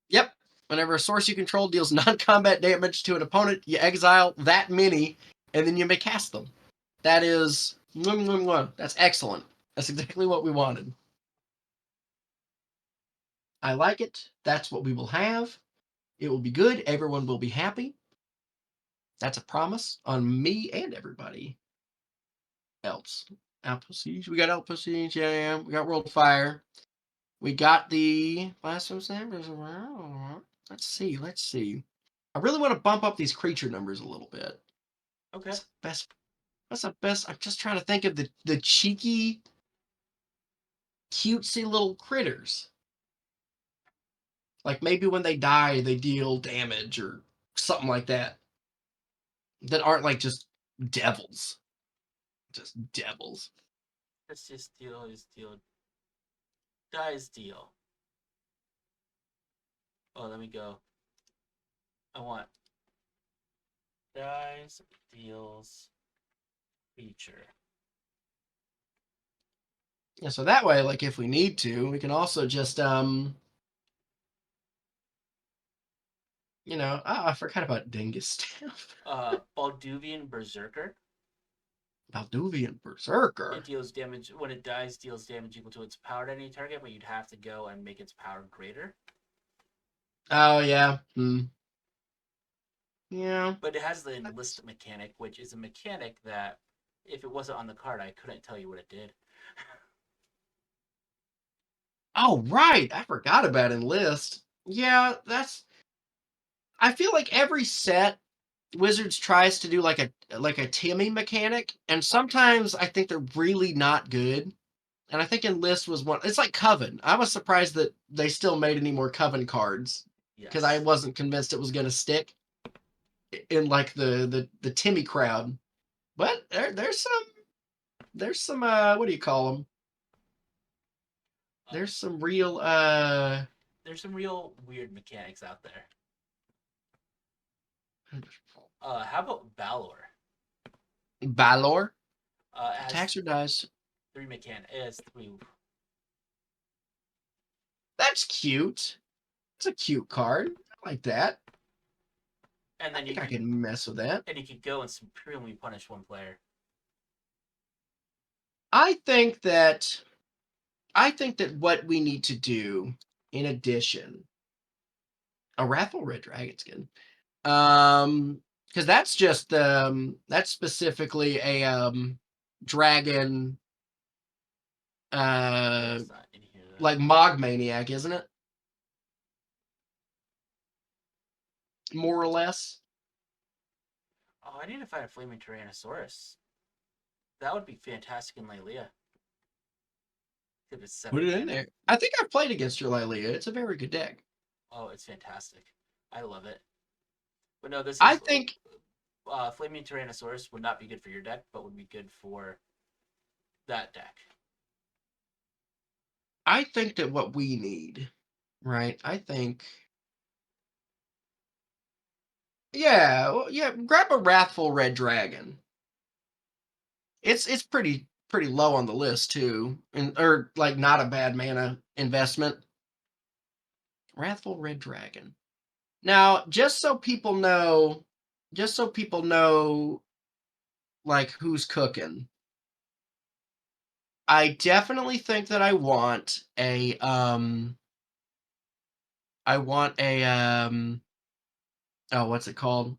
Yep. Whenever a source you control deals non-combat damage to an opponent, you exile that many, and then you may cast them. That is... That's excellent. That's exactly what we wanted. I like it. That's what we will have. It will be good. Everyone will be happy. That's a promise on me and everybody else. Outpost Siege. We got Outpost Siege. Yeah. We got World Fire. We got the last one. Let's see. I really want to bump up these creature numbers a little bit. Okay. That's the best. I'm just trying to think of the cheeky cutesy little critters. Like maybe when they die, they deal damage or something like that. That aren't like just devils. Just devils. Let's just deal is deal. Dies deal. Oh, let me go. I want dies deals feature. Yeah, so that way, like if we need to, we can also just I forgot about Dingus Staff. Balduvian Berserker. Balduvian Berserker. It deals damage when it dies. Deals damage equal to its power to any target, but you'd have to go and make its power greater. Oh yeah. Yeah. But it has the enlist mechanic, which is a mechanic that, if it wasn't on the card, I couldn't tell you what it did. Oh right, I forgot about enlist. Yeah, I feel like every set Wizards tries to do like a Timmy mechanic, and sometimes I think they're really not good. And I think enlist was one. It's like Coven. I was surprised that they still made any more Coven cards because I wasn't convinced it was going to stick in like the Timmy crowd. But there's some what do you call them? There's some real There's some real weird mechanics out there. How about Valor? Valor. Attacks or dies. 3 mechanics. It has 3. That's cute. It's a cute card. I like that. And then I can mess with that. And you could go and supremely punish one player. I think that what we need to do, in addition, a Wrathful Red Dragon skin, because that's just that's specifically a dragon, like Mog Maniac, isn't it? More or less. Oh, I need to find a Flaming Tyrannosaurus. That would be fantastic in Lylea. Put it in there. I think I've played against your Lylea. It's a very good deck. Oh, it's fantastic. I love it. But no, I think Flaming Tyrannosaurus would not be good for your deck, but would be good for that deck. I think that what we need, right? Yeah, grab a Wrathful Red Dragon. It's pretty low on the list too, or like not a bad mana investment. Wrathful Red Dragon. Now, just so people know, like who's cooking. I definitely think that I want a oh, what's it called?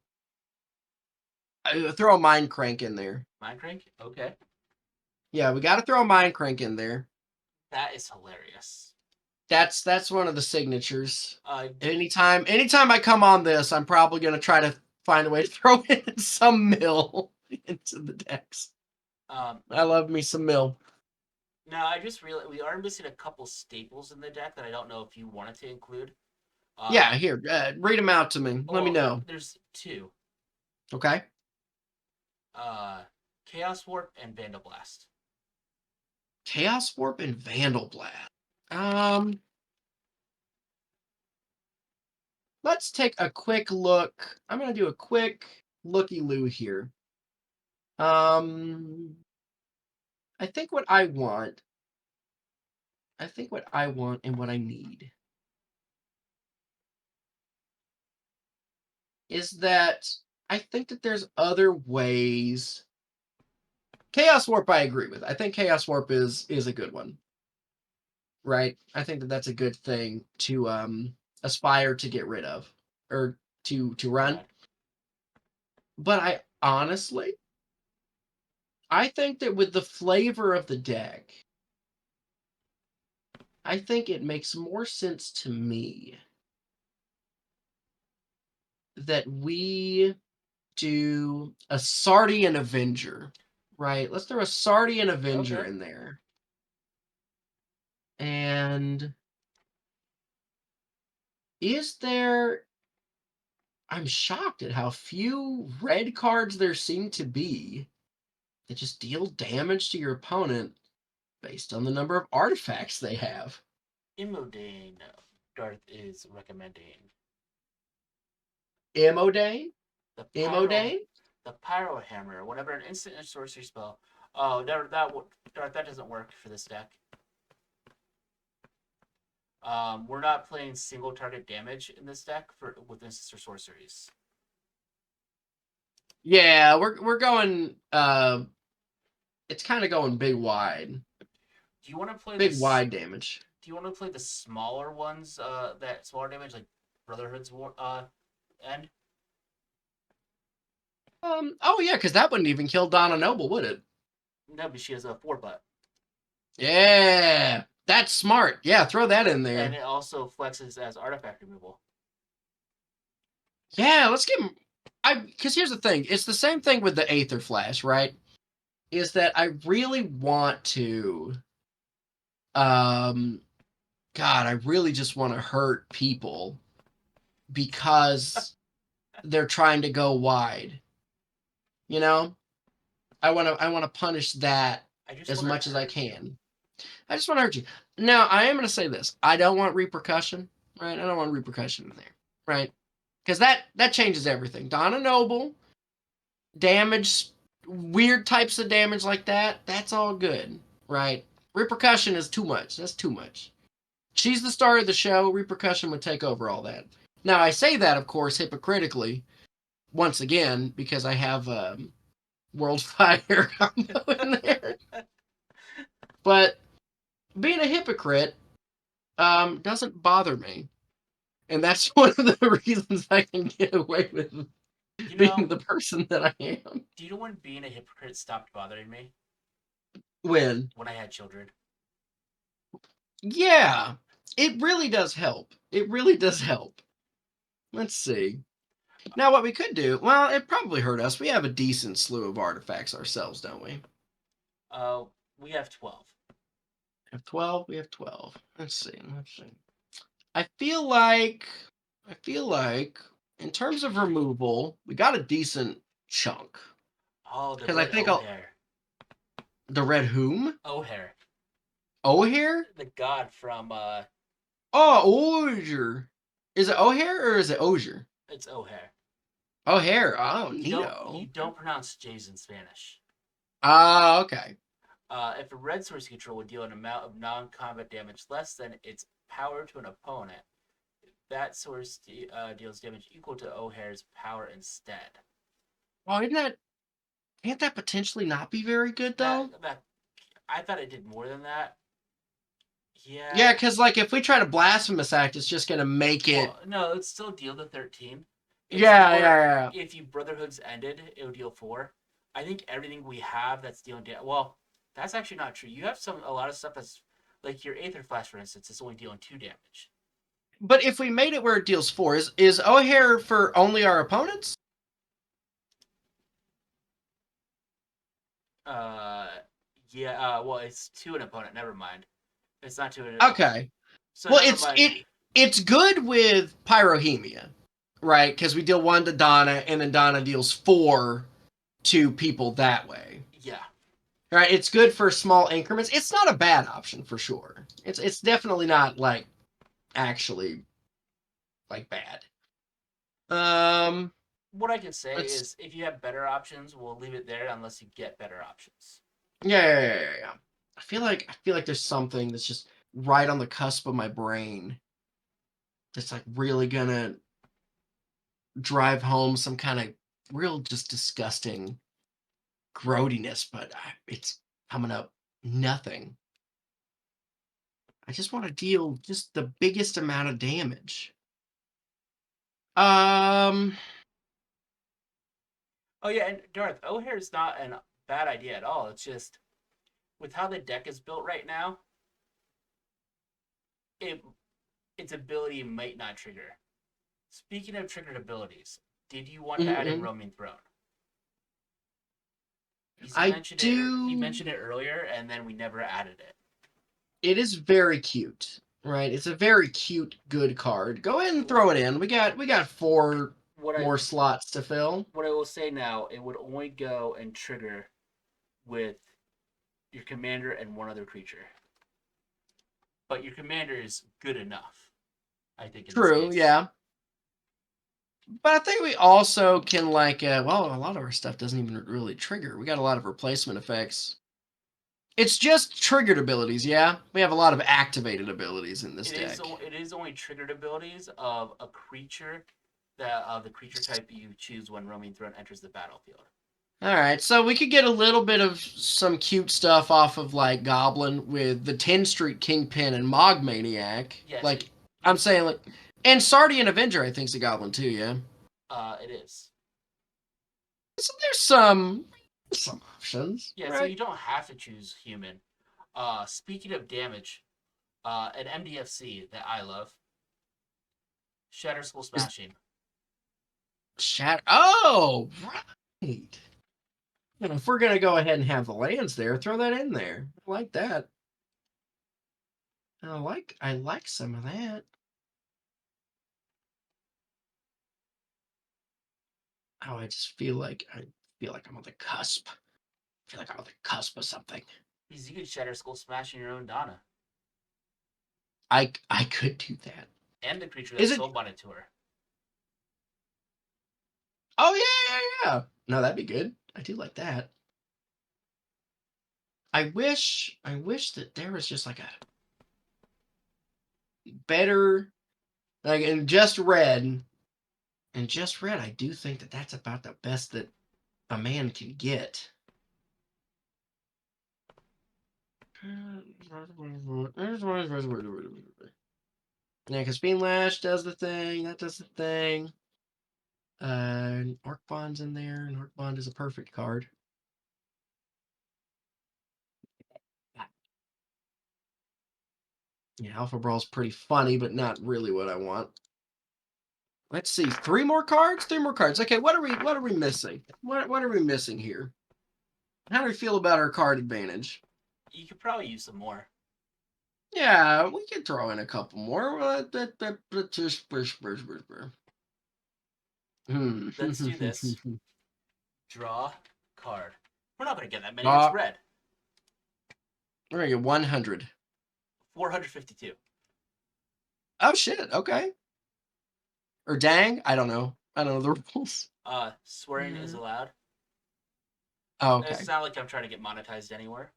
Throw a Mind Crank in there. Mind Crank? Okay. Yeah, we got to throw a Mind Crank in there. That is hilarious. That's one of the signatures. Anytime I come on this, I'm probably going to try to find a way to throw in some mill into the decks. I love me some mill. Now, I just realized we are missing a couple staples in the deck that I don't know if you wanted to include. Yeah, here, read them out to me. Let me know. There's 2. Okay. Chaos Warp and Vandal Blast. Chaos Warp and Vandal Blast. Let's take a quick look. I'm going to do a quick looky-loo here. I think what I want and what I need is that I think that there's other ways. Chaos Warp, I agree with. I think Chaos Warp is a good one. Right? I think that that's a good thing to aspire to get rid of or to run. Yeah. But I think that with the flavor of the deck, I think it makes more sense to me that we do a Sardian Avenger, right? Let's throw a Sardian Avenger in there. And is there... I'm shocked at how few red cards there seem to be that just deal damage to your opponent based on the number of artifacts they have. Immodane, Darth is recommending. Immodane? The Immodane? Pyro Hammer. Whenever an instant and sorcery spell. Oh, that doesn't work for this deck. We're not playing single target damage in this deck with instants or sorceries. Yeah, we're going. It's kind of going big wide. Do you want to play big wide damage? Do you want to play the smaller ones? That smaller damage, like Brotherhood's end. Oh yeah, because that wouldn't even kill Donna Noble, would it? No, but she has a 4-butt. Yeah, that's smart. Yeah, throw that in there. And it also flexes as artifact removal. Yeah, let's give him. Because here's the thing. It's the same thing with the Aether Flash, right? Is that I really want to. God, I really just want to hurt people because they're trying to go wide. You know, I want to punish that as much as I can. I just want to hurt you. Now, I am going to say this. I don't want repercussion, right? I don't want repercussion in there, right? Because that changes everything. Donna Noble, damage, weird types of damage like that, that's all good, right? Repercussion is too much. That's too much. She's the star of the show. Repercussion would take over all that. Now, I say that, of course, hypocritically, once again, because I have World Fire combo in there. But being a hypocrite doesn't bother me. And that's one of the reasons I can get away with being the person that I am. Do you know when being a hypocrite stopped bothering me? When? When I had children. Yeah, it really does help. It really does help. Let's see. Now, what we could do, well, it probably hurt us. We have a decent slew of artifacts ourselves, don't we? We have 12. We have 12? We have 12. Let's see. I feel like, in terms of removal, we got a decent chunk. Oh, the red O'Hare. The red whom? O'Hare. O'Hare? The god from, Oh, O'Hare. Is it O'Hare or is it Osier? It's O'Hare. O'Hare. Oh, neato. You don't pronounce J's in Spanish. Ah, okay. If a red source control would deal an amount of non-combat damage less than its power to an opponent, that source deals damage equal to O'Hare's power instead. Oh, can't that potentially not be very good, though? I thought it did more than that. Yeah. Yeah, because, like, if we try to Blasphemous Act, it's just going to make it... Well, no, it'd still deal the 13. Yeah. If you Brotherhoods ended, it would deal 4. I think everything we have that's dealing damage... Well, that's actually not true. You have a lot of stuff that's... Like your Aether Flash, for instance, is only dealing 2 damage. But if we made it where it deals 4, is O'Hare for only our opponents? Yeah, well, it's to an opponent. Never mind. It's not to an... Okay. So well, it's good with Pyrohemia, right? Because we deal 1 to Donna, and then Donna deals 4 to people that way. Yeah. Right? It's good for small increments. It's not a bad option, for sure. It's definitely not, like, actually, like, bad. What I can say is, if you have better options, we'll leave it there unless you get better options. Yeah. I feel like there's something that's just right on the cusp of my brain that's like really gonna drive home some kind of real just disgusting grody-ness, but it's coming up nothing. I just want to deal just the biggest amount of damage. Oh yeah, and Darth, O'Hare is not a bad idea at all. It's just with how the deck is built right now, its ability might not trigger. Speaking of triggered abilities, did you want to add in Roaming Throne? He mentioned it earlier, and then we never added it. It is very cute, right? It's a very cute, good card. Go ahead and throw it in. We got 4 more slots to fill. What I will say now, it would only go and trigger with your commander and one other creature. But your commander is good enough, I think. In True, this case. yeah. But I think we also can like, well, a lot of our stuff doesn't even really trigger. We got a lot of replacement effects. It's just triggered abilities, yeah? We have a lot of activated abilities in this deck. It is only triggered abilities of a creature that the creature type you choose when roaming through and enters the battlefield. All right, so we could get a little bit of some cute stuff off of like Goblin with the 10 Street Kingpin and Mog Maniac. Yes, like, I'm saying like, and Sardian Avenger I think's a Goblin too, yeah? It is. So there's some options. Yeah, right? so you don't have to choose human. Speaking of damage, an MDFC that I love, Shatter Skull Smashing. Oh, right. And if we're gonna go ahead and have the lands there, throw that in there. I like that. I like some of that. Oh, I just feel like I'm on the cusp. I feel like I'm on the cusp of something. Because you can Shatter Skull Smashing your own Donna. I could do that. And the creature that's soul bonded to her. Oh yeah. No, that'd be good. I do like that. I wish that there was just like a better, like in just red. In just red, I do think that that's about the best that a man can get. Yeah, because Beam Lash does the thing. That does the thing. Orc Bond's in there, and Orc Bond is a perfect card. Yeah, Alpha Brawl's pretty funny, but not really what I want. Let's see, 3 more cards. 3 more cards. Okay, what are we missing? What are we missing here? How do we feel about our card advantage? You could probably use some more. Yeah, we could throw in a couple more. Let's do this. Draw card. We're not going to get that many. It's red. We're going to get 100. 452. Oh, shit. Okay. Or dang. I don't know. I don't know the rules. Swearing is allowed. Oh, okay. It's not like I'm trying to get monetized anywhere.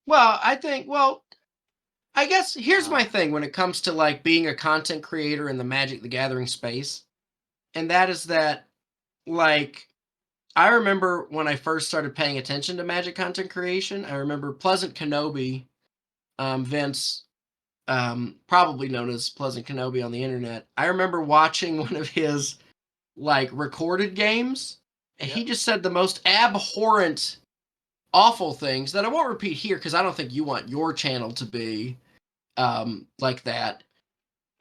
Well, I guess here's my thing when it comes to like being a content creator in the Magic the Gathering space. And that is that, like, I remember when I first started paying attention to Magic content creation, I remember Pleasant Kenobi, Vince, probably known as Pleasant Kenobi on the internet. I remember watching one of his like recorded games, and he just said the most abhorrent, awful things that I won't repeat here because I don't think you want your channel to be like that.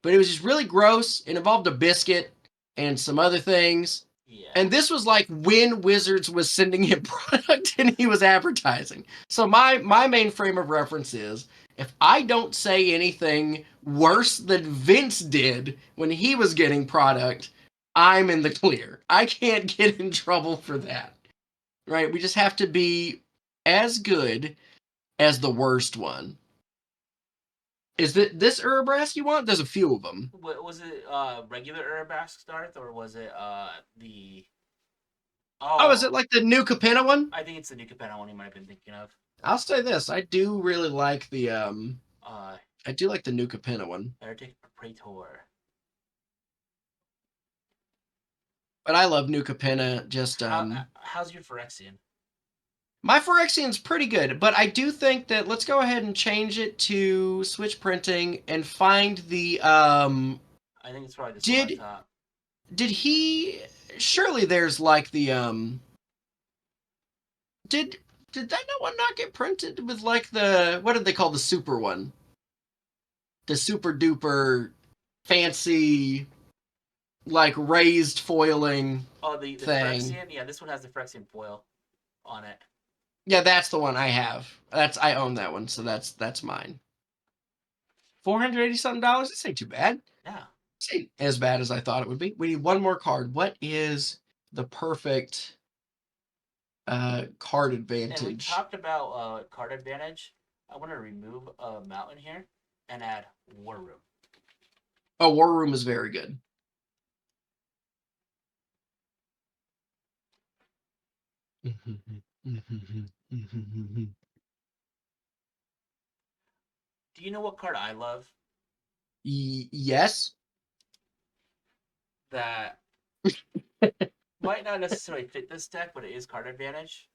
But it was just really gross. It involved a biscuit and some other things. Yeah. And this was like when Wizards was sending him product and he was advertising. So my main frame of reference is if I don't say anything worse than Vince did when he was getting product, I'm in the clear. I can't get in trouble for that. Right? We just have to be as good as the worst one. Is this Urabrask you want? There's a few of them. Was it regular Urabrask Darth or was it the? Oh, is it like the new Capenna one? I think it's the new Capenna one you might have been thinking of. I'll say this: I do really like the I do like the new Capenna one. Heretic Praetor. But I love new Capenna. Just how's your Phyrexian? My Phyrexian's pretty good, but I do think that let's go ahead and change it to switch printing and find the I think it's probably this one on top. Did he surely there's like the did that one not get printed with like the what did they call the super one? The super duper fancy like raised foiling the thing. Phyrexian? Yeah, this one has the Phyrexian foil on it. Yeah, that's the one I have. I own that one, so that's mine. $480 something. This ain't too bad. Yeah. This ain't as bad as I thought it would be. We need one more card. What is the perfect card And we advantage? talked about card advantage. I want to remove a mountain here and add War Room. Oh, War Room is very good. Do you know what card I love? Yes. That might not necessarily fit this deck, but it is card advantage.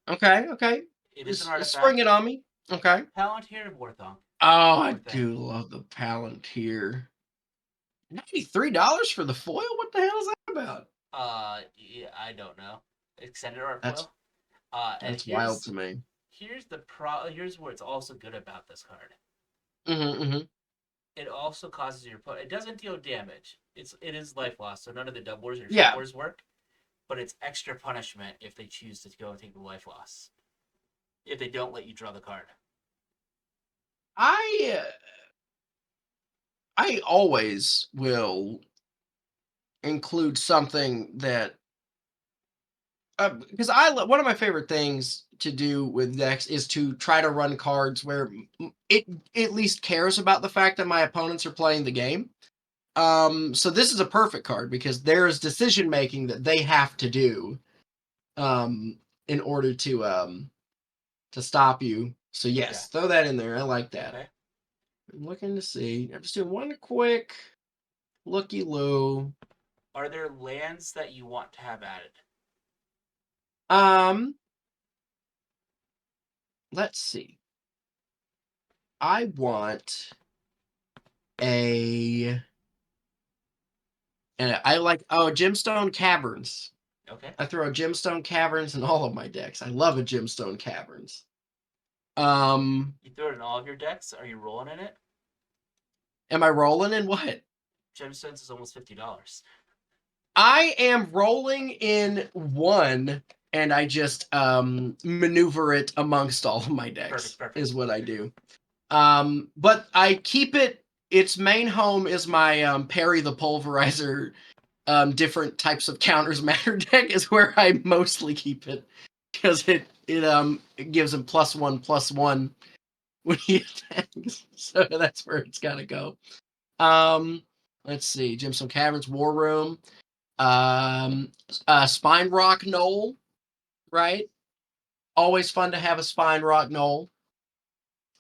Okay, okay. It is an Spring artifact. it on me. Okay. Palantir of Warthog. Oh, I do love the Palantir. $93 for the foil? What the hell is that about? Yeah, I don't know. Extended art That's foil. And that's wild to me. Here's where it's also good about this card. Mm-hmm. It also causes your opponent. It doesn't deal damage. It is life loss, so none of the doublers or Yeah. triplers work. But it's extra punishment if they choose to go and take the life loss. If they don't let you draw the card. I always will include something that because one of my favorite things to do with decks is to try to run cards where it at least cares about the fact that my opponents are playing the game. So this is a perfect card because there's decision making that they have to do in order to stop you. So yes, throw that in there. I like that. Okay. I'm looking to see. I'm just doing one quick looky-loo. Are there lands that you want to have added? Let's see. I want and I like Gemstone Caverns. Okay. I throw a Gemstone Caverns in all of my decks. I love a Gemstone Caverns. You throw it in all of your decks? Are you rolling in it? Am I rolling in what? Gemstones is almost $50. I am rolling in one, and I just maneuver it amongst all of my decks. Perfect. Is what I do. But I keep it. Its main home is my Parry the Pulverizer. Different types of counters matter deck is where I mostly keep it because it gives him +1/+1 when he attacks. So that's where it's gotta go. Let's see, Gemstone Caverns, War Room. Spine Rock Knoll, right? Always fun to have a Spine Rock Knoll.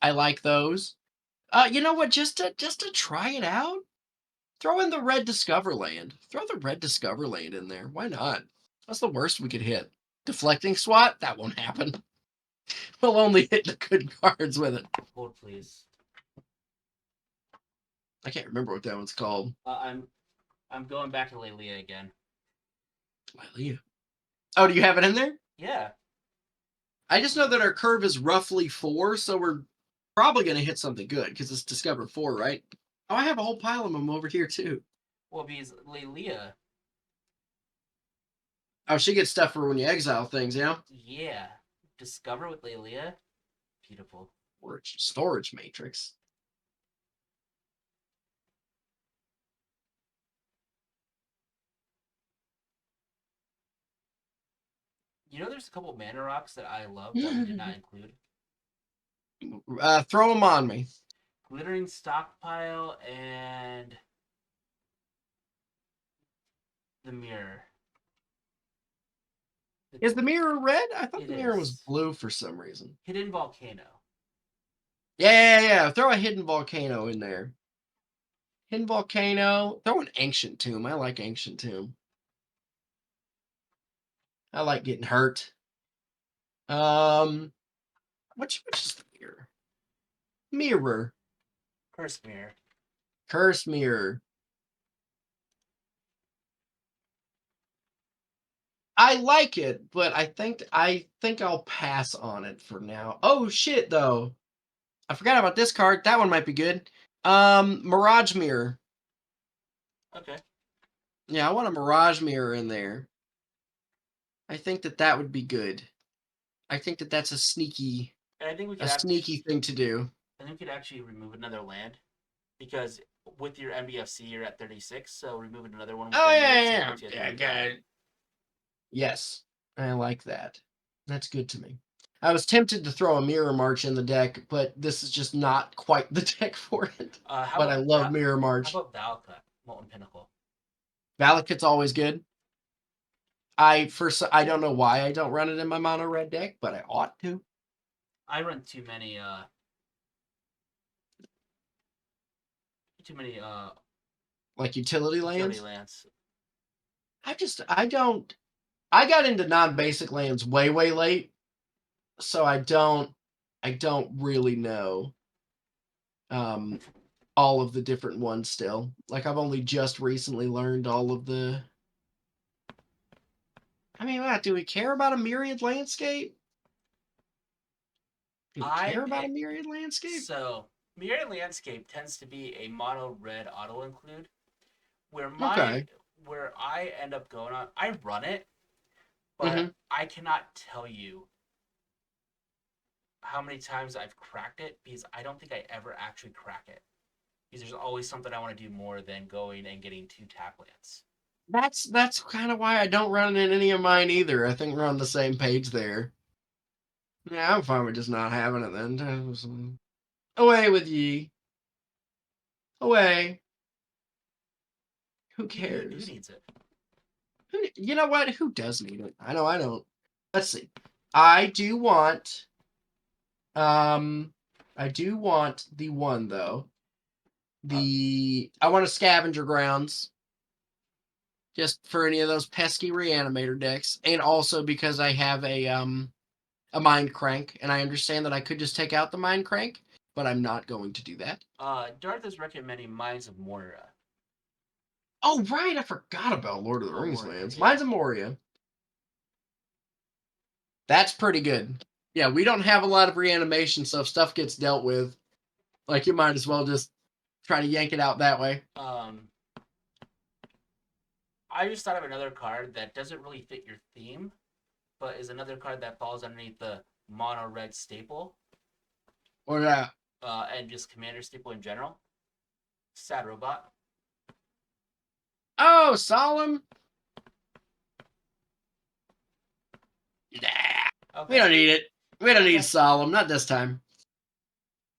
I like those. You know what? Just to try it out, throw in the Red Discoverland. Throw the Red Discoverland in there. Why not? That's the worst we could hit. Deflecting Swat? That won't happen. We'll only hit the good cards with it. Hold, please. I can't remember what that one's called. I'm going back to Lelia again. Lelia. Oh, do you have it in there? Yeah. I just know that our curve is roughly 4, so we're probably going to hit something good because it's Discover 4, right? Oh, I have a whole pile of them over here, too. Well, because Lelia. Oh, she gets stuff for when you exile things, yeah? Yeah. Discover with Lelia. Beautiful. Storage matrix. You know, there's a couple mana rocks that I love that we did not include. Throw them on me. Glittering Stockpile and the Mirror. Is the mirror red? I thought It the mirror is. was blue for some reason. Hidden Volcano. Yeah. Throw a Hidden Volcano in there. Hidden Volcano. Throw an Ancient Tomb. I like Ancient Tomb. I like getting hurt. Which is the mirror? Mirror. Curse Mirror. Curse Mirror. I like it, but I think I'll pass on it for now. Oh shit, though. I forgot about this card. That one might be good. Mirage Mirror. Okay. Yeah, I want a Mirage Mirror in there. I think that would be good. I think that that's a sneaky And I think we could thing to do. I think we could actually remove another land because with your MBFC you're at 36, so removing another one with Oh your yeah, MBFC puts you at 35. got it. Yes, I like that. That's good to me. I was tempted to throw a Mirror March in the deck, but this is just not quite the deck for it. But I love Mirror March. How about Valka, Molten Pinnacle? Valakut's always good. I don't know why I don't run it in my mono red deck, but I ought to. I run too many like utility lands. I got into non-basic lands way late, so I don't really know all of the different ones still. Like I've only just recently learned all of the. I mean, what, do we care about a myriad landscape? Do we care about a myriad landscape? So myriad landscape tends to be a mono red auto include, where where I end up going on. I run it, but I cannot tell you how many times I've cracked it because I don't think I ever actually crack it. Because there's always something I want to do more than going and getting 2 tap lands. That's kind of why I don't run it in any of mine either. I think we're on the same page there. Yeah, I'm fine with just not having it then. Away with ye. Away. Who cares? Who needs it? You know what? Who does need it? I know I don't. Let's see. I do want the one though. I want a Scavenger Grounds. Just for any of those pesky reanimator decks. And also because I have a Mind Crank, and I understand that I could just take out the Mind Crank, but I'm not going to do that. Darth is recommending Mines of Moria. Oh, right, I forgot about Lord of the Rings lands. Yeah. Mines of Moria. That's pretty good. Yeah, we don't have a lot of reanimation, so if stuff gets dealt with, like, you might as well just try to yank it out that way. I just thought of another card that doesn't really fit your theme, but is another card that falls underneath the mono red staple. Or that. And just commander staple in general. Sad Robot. Oh, Solemn. Nah. Okay. We don't need it. We don't need Solemn. Not this time.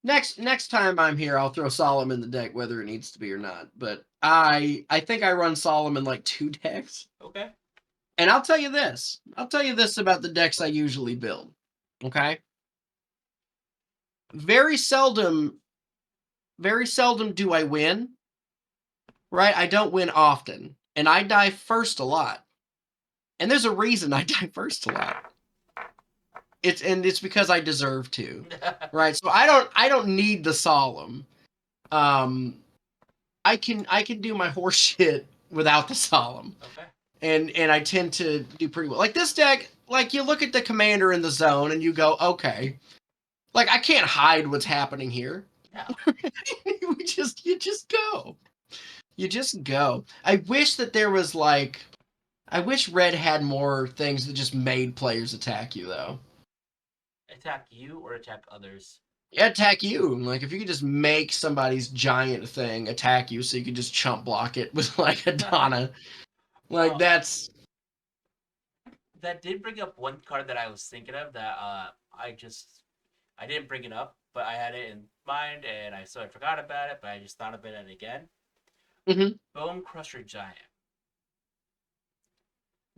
Next time I'm here, I'll throw Solemn in the deck, whether it needs to be or not. But I think I run Solemn in like 2 decks. Okay. And I'll tell you this. About the decks I usually build. Okay? Very seldom do I win. Right? I don't win often. And I die first a lot. And there's a reason I die first a lot. It's because I deserve to. Right? So I don't need the Solemn. I can do my horse shit without the Solemn. Okay. And I tend to do pretty well. Like this deck, like you look at the commander in the zone and you go, okay. Like I can't hide what's happening here. No. you just go. You just go. I wish that there was I wish Red had more things that just made players attack you though. Attack you or attack others? Yeah, attack you. Like if you could just make somebody's giant thing attack you so you could just chump block it with like a Donna. Like that did bring up one card that I was thinking of that I didn't bring it up, but I had it in mind and I forgot about it, but I just thought about it again. Bone Crusher Giant.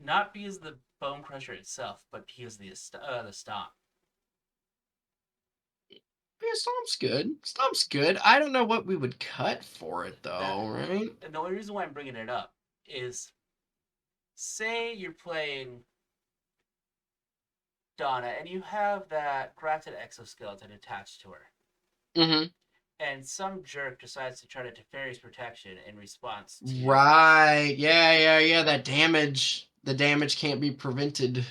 Not because the Bone Crusher itself, but because the stomp. Yeah, Stomp's good. I don't know what we would cut for it though, right? The only reason why I'm bringing it up is, say you're playing Donna and you have that grafted exoskeleton attached to her. And some jerk decides to try to Teferi's Protection in response to... Right. Yeah. That damage. The damage can't be prevented.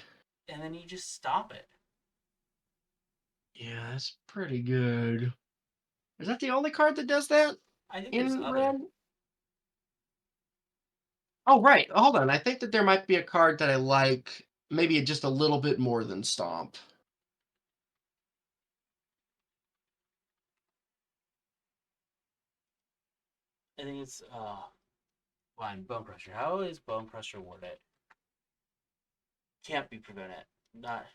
And then you just stop it. Yeah, that's pretty good. Is that the only card that does that? I think there's other. Oh, right. Hold on. I think that there might be a card that I like maybe just a little bit more than Stomp. I think it's fine. Bone Crusher. How is Bone Crusher worded? Can't be prevented. Not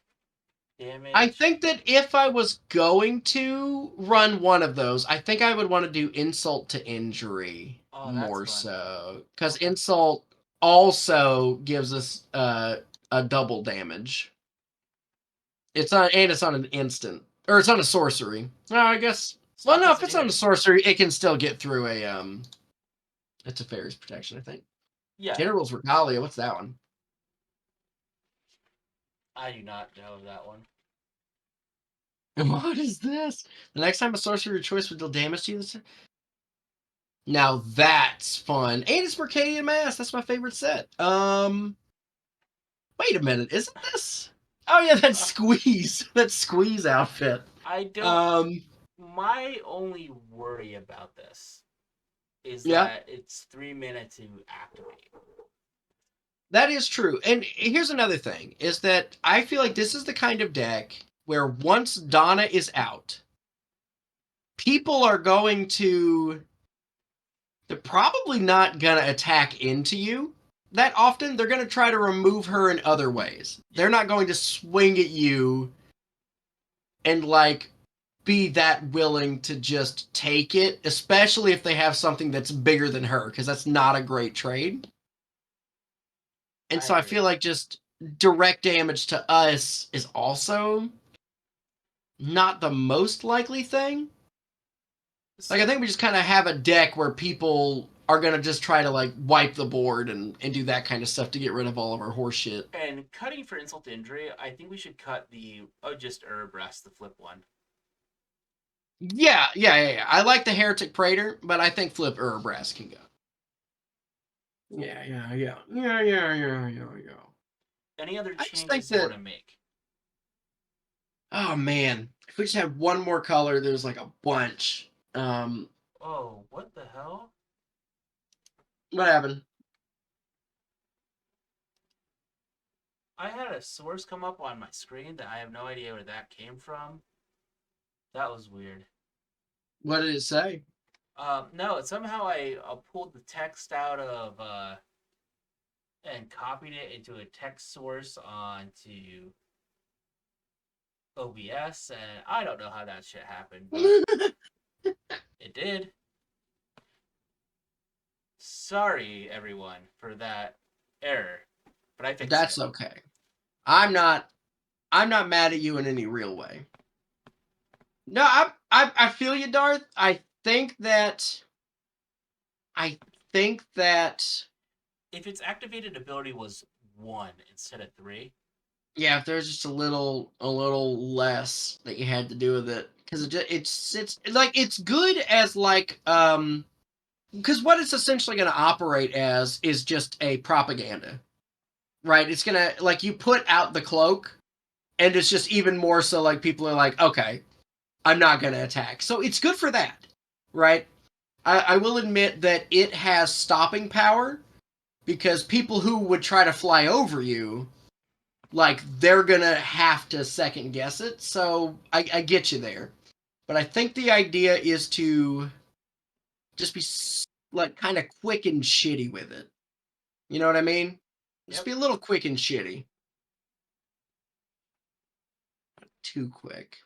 I damage. think that if I was going to run one of those, I think I would want to do insult to injury Oh, that's more fun. so. Because Okay. insult also gives us a double damage. It's on an instant. Or it's on a sorcery. No, I guess. Well, Stop no, us if it's on a adhering. sorcery, it can still get through a Teferi's protection, I think. Yeah, General's Regalia, what's that one? I do not know that one. What is this? The next time a sorcery of your choice would deal damage to you. Now that's fun. And it's Mercadian Mask. That's my favorite set. Wait a minute. Isn't this? Oh yeah, that Uh, squeeze. That squeeze outfit. I don't. Um, My only worry about this is yeah, that it's 3 minutes to activate. that is true. And here's another thing: is that I feel like this is the kind of deck where once Donna is out, people are going to. They're probably not gonna attack into you that often. They're gonna try to remove her in other ways. They're not going to swing at you and like be that willing to just take it, especially if they have something that's bigger than her, because that's not a great trade. And I so I agree. feel like just direct damage to us is also not the most likely thing. Like I So, think we just kind of have a deck where people are gonna just try to like wipe the board and do that kind of stuff to get rid of all of our horse shit. and cutting for insult to injury, I think we should cut the just Urbras, the flip one. Yeah. I like the Heretic Praetor, but I think Flip Urbrass can go. Yeah. Any other I just think changes you want that, to make? oh man, if we just had one more color, there's like a bunch. Oh, what the hell? What happened? I had a source come up on my screen that I have no idea where that came from. That was weird. What did it say? No, somehow I pulled the text out of and copied it into a text source onto OBS, and I don't know how that shit happened, but it did. Sorry, everyone, for that error, but I fixed That's it. okay. I I'm fixed it. not. I'm not mad at you in any real way. No, I feel you, Darth. Think that. I think that. If its activated ability was 1 instead of 3, Yeah, if there's just a little less that you had to do with it, because it's like it's good as like because what it's essentially going to operate as is just a propaganda, right? It's gonna like you put out the cloak, and it's just even more so like people are like, okay, I'm not going to attack. So it's good for that, right? I will admit that it has stopping power because people who would try to fly over you, like they're gonna have to second guess it. So I get you there, but I think the idea is to just be like kind of quick and shitty with it. You know what I mean? Just yep. be a little quick and shitty. Too quick.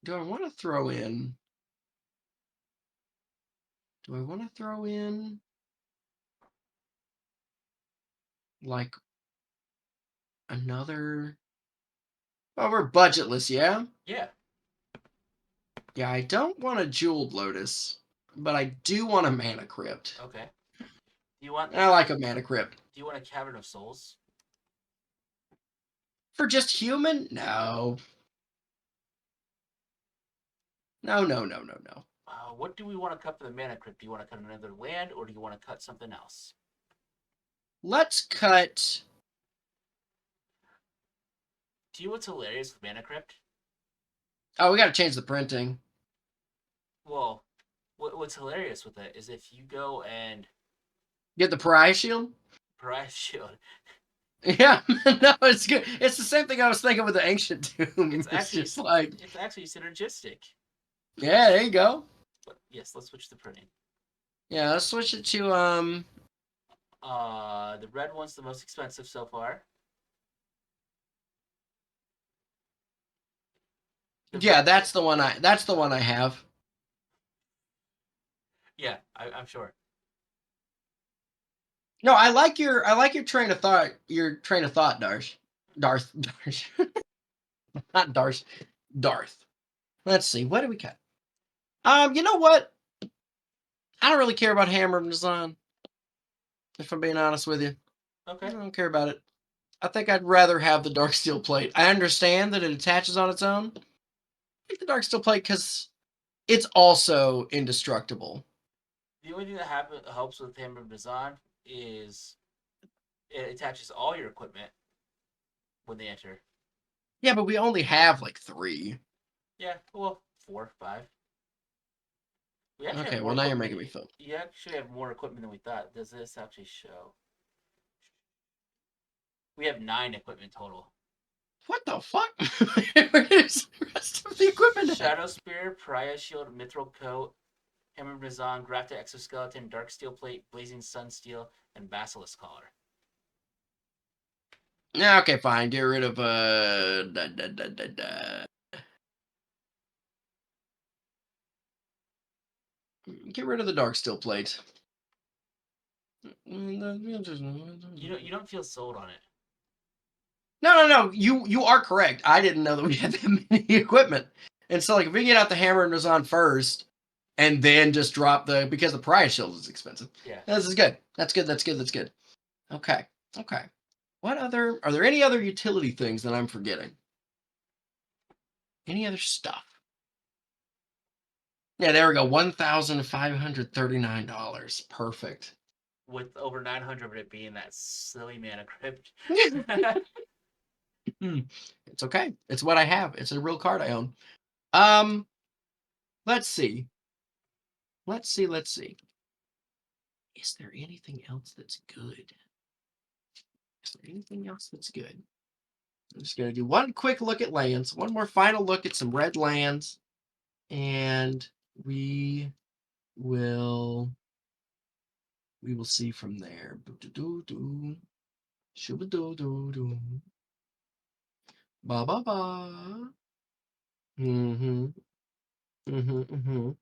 Do I want to throw in? Do I want to throw in like another? Oh, we're budgetless, yeah. Yeah. Yeah, I don't want a jeweled lotus, but I do want a mana crypt. Okay. Do you want I like a mana crypt. do you want a Cavern of Souls? For just human? No. No. What do we want to cut for the mana crypt? Do you want to cut another land, or do you want to cut something else? Let's cut. Do you know what's hilarious with mana crypt? Oh, we got to change the printing. Well, what's hilarious with it is if you go and Get the pariah shield. Pariah Shield, Yeah, no, it's good. It's the same thing I was thinking with the ancient tomb. it's It's actually just like, it's actually synergistic. yeah, there you go. But yes, let's switch to printing. Yeah, let's switch it to The red one's the most expensive so far. yeah, that's the one I have. Yeah, I'm sure. No, I like your train of thought. Your train of thought, Darth, not Darth, Darth. Let's see, what do we got? You know what? I don't really care about hammer design. If I'm being honest with you, Okay. I don't care about it. I think I'd rather have the dark steel plate. I understand that it attaches on its own. I think the dark steel plate because it's also indestructible. The only thing that helps with hammer design is it attaches all your equipment when they enter. Yeah, but we only have like 3. Yeah, well, 4, 5. We actually have Okay, more well now you're equipment. making me feel. You actually have more equipment than we thought. Does this actually show? We have 9 equipment total. What the fuck? Where is the rest of the equipment at? Shadow Spear, Pariah Shield, Mithril Coat, Hammer Design, Grafted Exoskeleton, Dark Steel Plate, Blazing Sun Steel, and Basilisk Collar. Yeah, okay, fine. Get rid of Get rid of the dark steel plate. You don't feel sold on it. No. You are correct. I didn't know that we had that many equipment. And so, like, if we get out the hammer and on first, and then just drop because the prize shield is expensive. Yeah. This is good. That's good. Okay. Are there any other utility things that I'm forgetting? Any other stuff? Yeah, there we go. $1,539. Perfect. With over 900 of it being that silly mana crypt. It's okay. It's what I have. It's a real card I own. Let's see. Is there anything else that's good? I'm just gonna do one quick look at lands, one more final look at some red lands, and we will see from there. Shoo-ba-doo-doo-doo. Ba ba ba. Mm-hmm.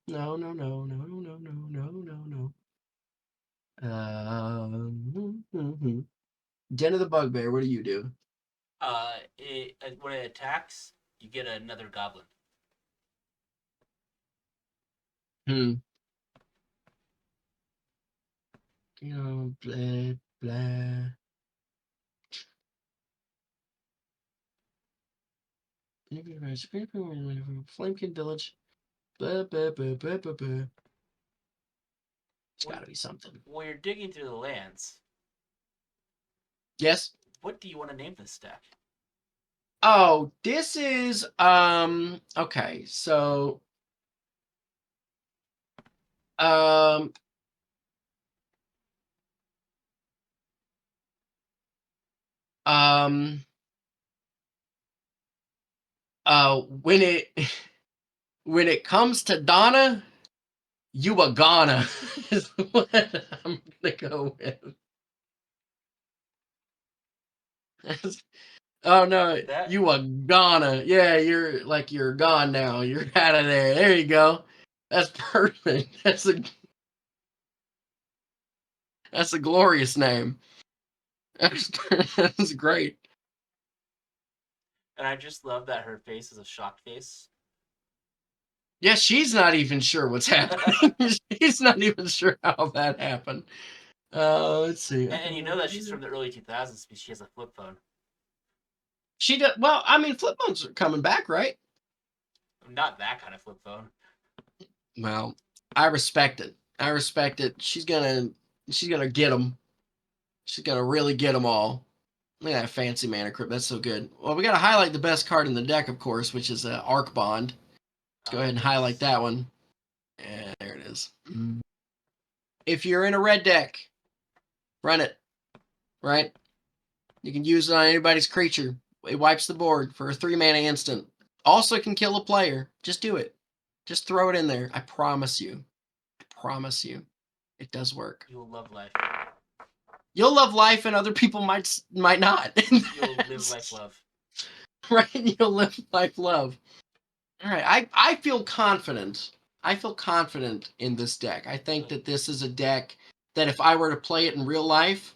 No. Den of the Bugbear, what do you do? When it attacks, you get another goblin. You know, blah, blah. Flamekin Village. Blah, blah, blah, blah, blah, blah. It's got to be something. When you're digging through the lands, Yes. what do you want to name this deck? Oh, this is okay. So um um when it when it comes to Donna, you a Ghana is what I'm gonna go with. Oh no, That you a Ghana. Yeah, you're gone now. You're out of there. There you go. That's perfect. That's a glorious name. That's great. And I just love that her face is a shocked face. Yeah, she's not even sure what's happening. She's not even sure how that happened. Let's see. And you know that she's from the early 2000s because she has a flip phone. She does well. I mean, flip phones are coming back, right? Not that kind of flip phone. Well, I respect it. She's gonna get them. She's gonna really get them all. Look at that fancy mana crypt. That's so good. Well, we got to highlight the best card in the deck, of course, which is Arc Bond. Let's go ahead and highlight that one. Yeah, there it is. If you're in a red deck, run it. Right? You can use it on anybody's creature. It wipes the board for a 3-mana instant. Also can kill a player. Just do it. Just throw it in there. I promise you. It does work. You will love life. You'll love life, and other people might not. You'll live life love. Right? You'll live life love. All right. I feel confident. I feel confident in this deck. I think that this is a deck that if I were to play it in real life,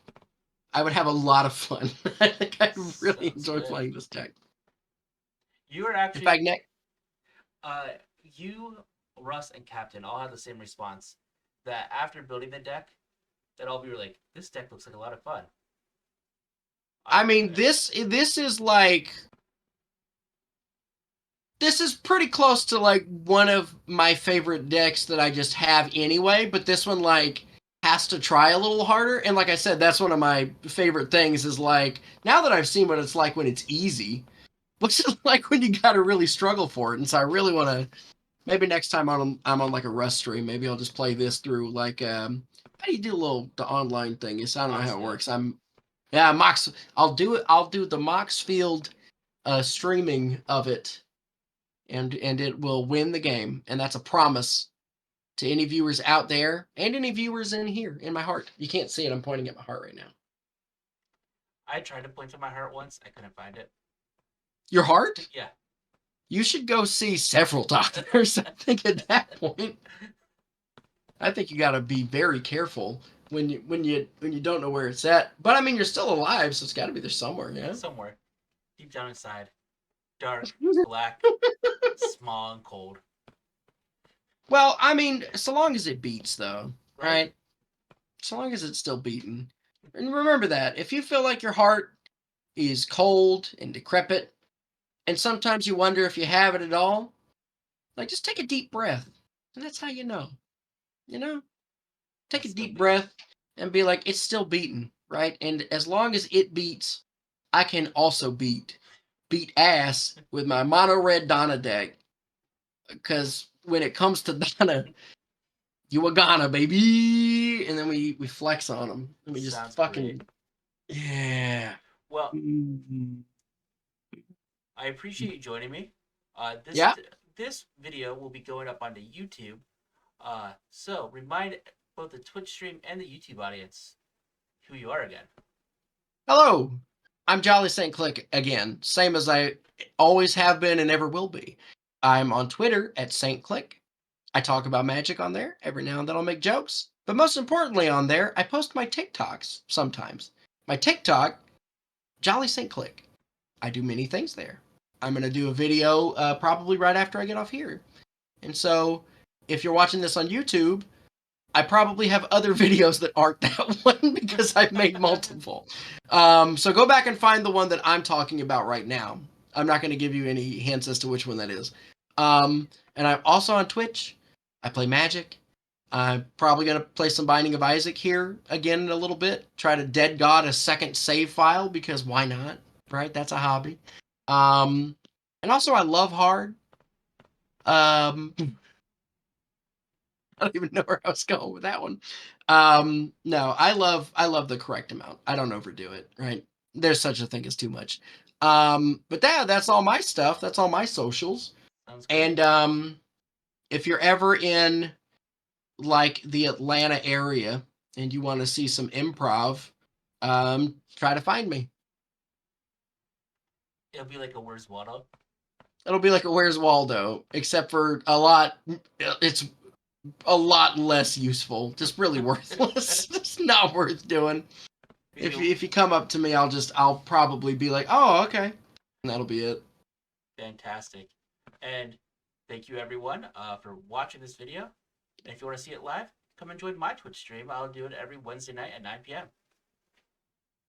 I would have a lot of fun. I think I'd really enjoy playing this deck. You are actually. In fact, next. You, Russ, and Captain all had the same response. That after building the deck, that all of you were like, "This deck looks like a lot of fun." I mean, this is like. This is pretty close to like one of my favorite decks that I just have anyway, but this one like has to try a little harder. And like I said, that's one of my favorite things is like now that I've seen what it's like when it's easy, what's it like when you gotta really struggle for it? And so I really want to maybe next time I'm on like a Rust stream, maybe I'll just play this through like how do you do the online thing? I don't know how it works. Mox. I'll do it. I'll do the Moxfield streaming of it. And it will win the game. And that's a promise to any viewers out there and any viewers in here in my heart. You can't see it. I'm pointing at my heart right now. I tried to point to my heart once. I couldn't find it. Your heart? Yeah. You should go see several doctors. I think at that point, I think you got to be very careful when you don't know where it's at. But I mean, you're still alive, so it's got to be there somewhere, yeah. Somewhere, deep down inside, dark, black, small, and cold. Well, I mean, so long as it beats, though, right? So long as it's still beating. And remember that. If you feel like your heart is cold and decrepit, and sometimes you wonder if you have it at all, like just take a deep breath. And that's how you know. You know? Take a deep breath and be like, it's still beating, right? And as long as it beats, I can also beat ass with my mono red Donna deck. Because when it comes to Donna, you a Ghana, baby. And then we flex on them. And we just Sounds fucking. Great. Yeah. Well, I appreciate you joining me. This video will be going up onto YouTube. So remind both the Twitch stream and the YouTube audience who you are again. Hello, I'm JollySaintClick again, same as I always have been and ever will be. I'm on Twitter at SaintClick. I talk about magic on there. Every now and then I'll make jokes. But most importantly on there, I post my TikToks sometimes. My TikTok, JollySaintClick. I do many things there. I'm going to do a video probably right after I get off here. And so if you're watching this on YouTube, I probably have other videos that aren't that one because I've made multiple. So go back and find the one that I'm talking about right now. I'm not going to give you any hints as to which one that is. And I'm also on Twitch. I play Magic. I'm probably going to play some Binding of Isaac here again in a little bit. Try to dead god a second save file because why not? Right? That's a hobby. And also I love hard. I don't even know where I was going with that one. No, I love the correct amount. I don't overdo it, right? There's such a thing as too much. But that's all my stuff. That's all my socials. And if you're ever in like the Atlanta area and you want to see some improv, try to find me. It'll be like a Where's Waldo? It'll be like a Where's Waldo, except for it's a lot less useful, just really worthless. It's not worth doing. If you come up to me, I'll probably be like, oh, okay. And that'll be it. Fantastic. And thank you everyone for watching this video. And if you want to see it live, come and join my Twitch stream. I'll do it every Wednesday night at 9 p.m.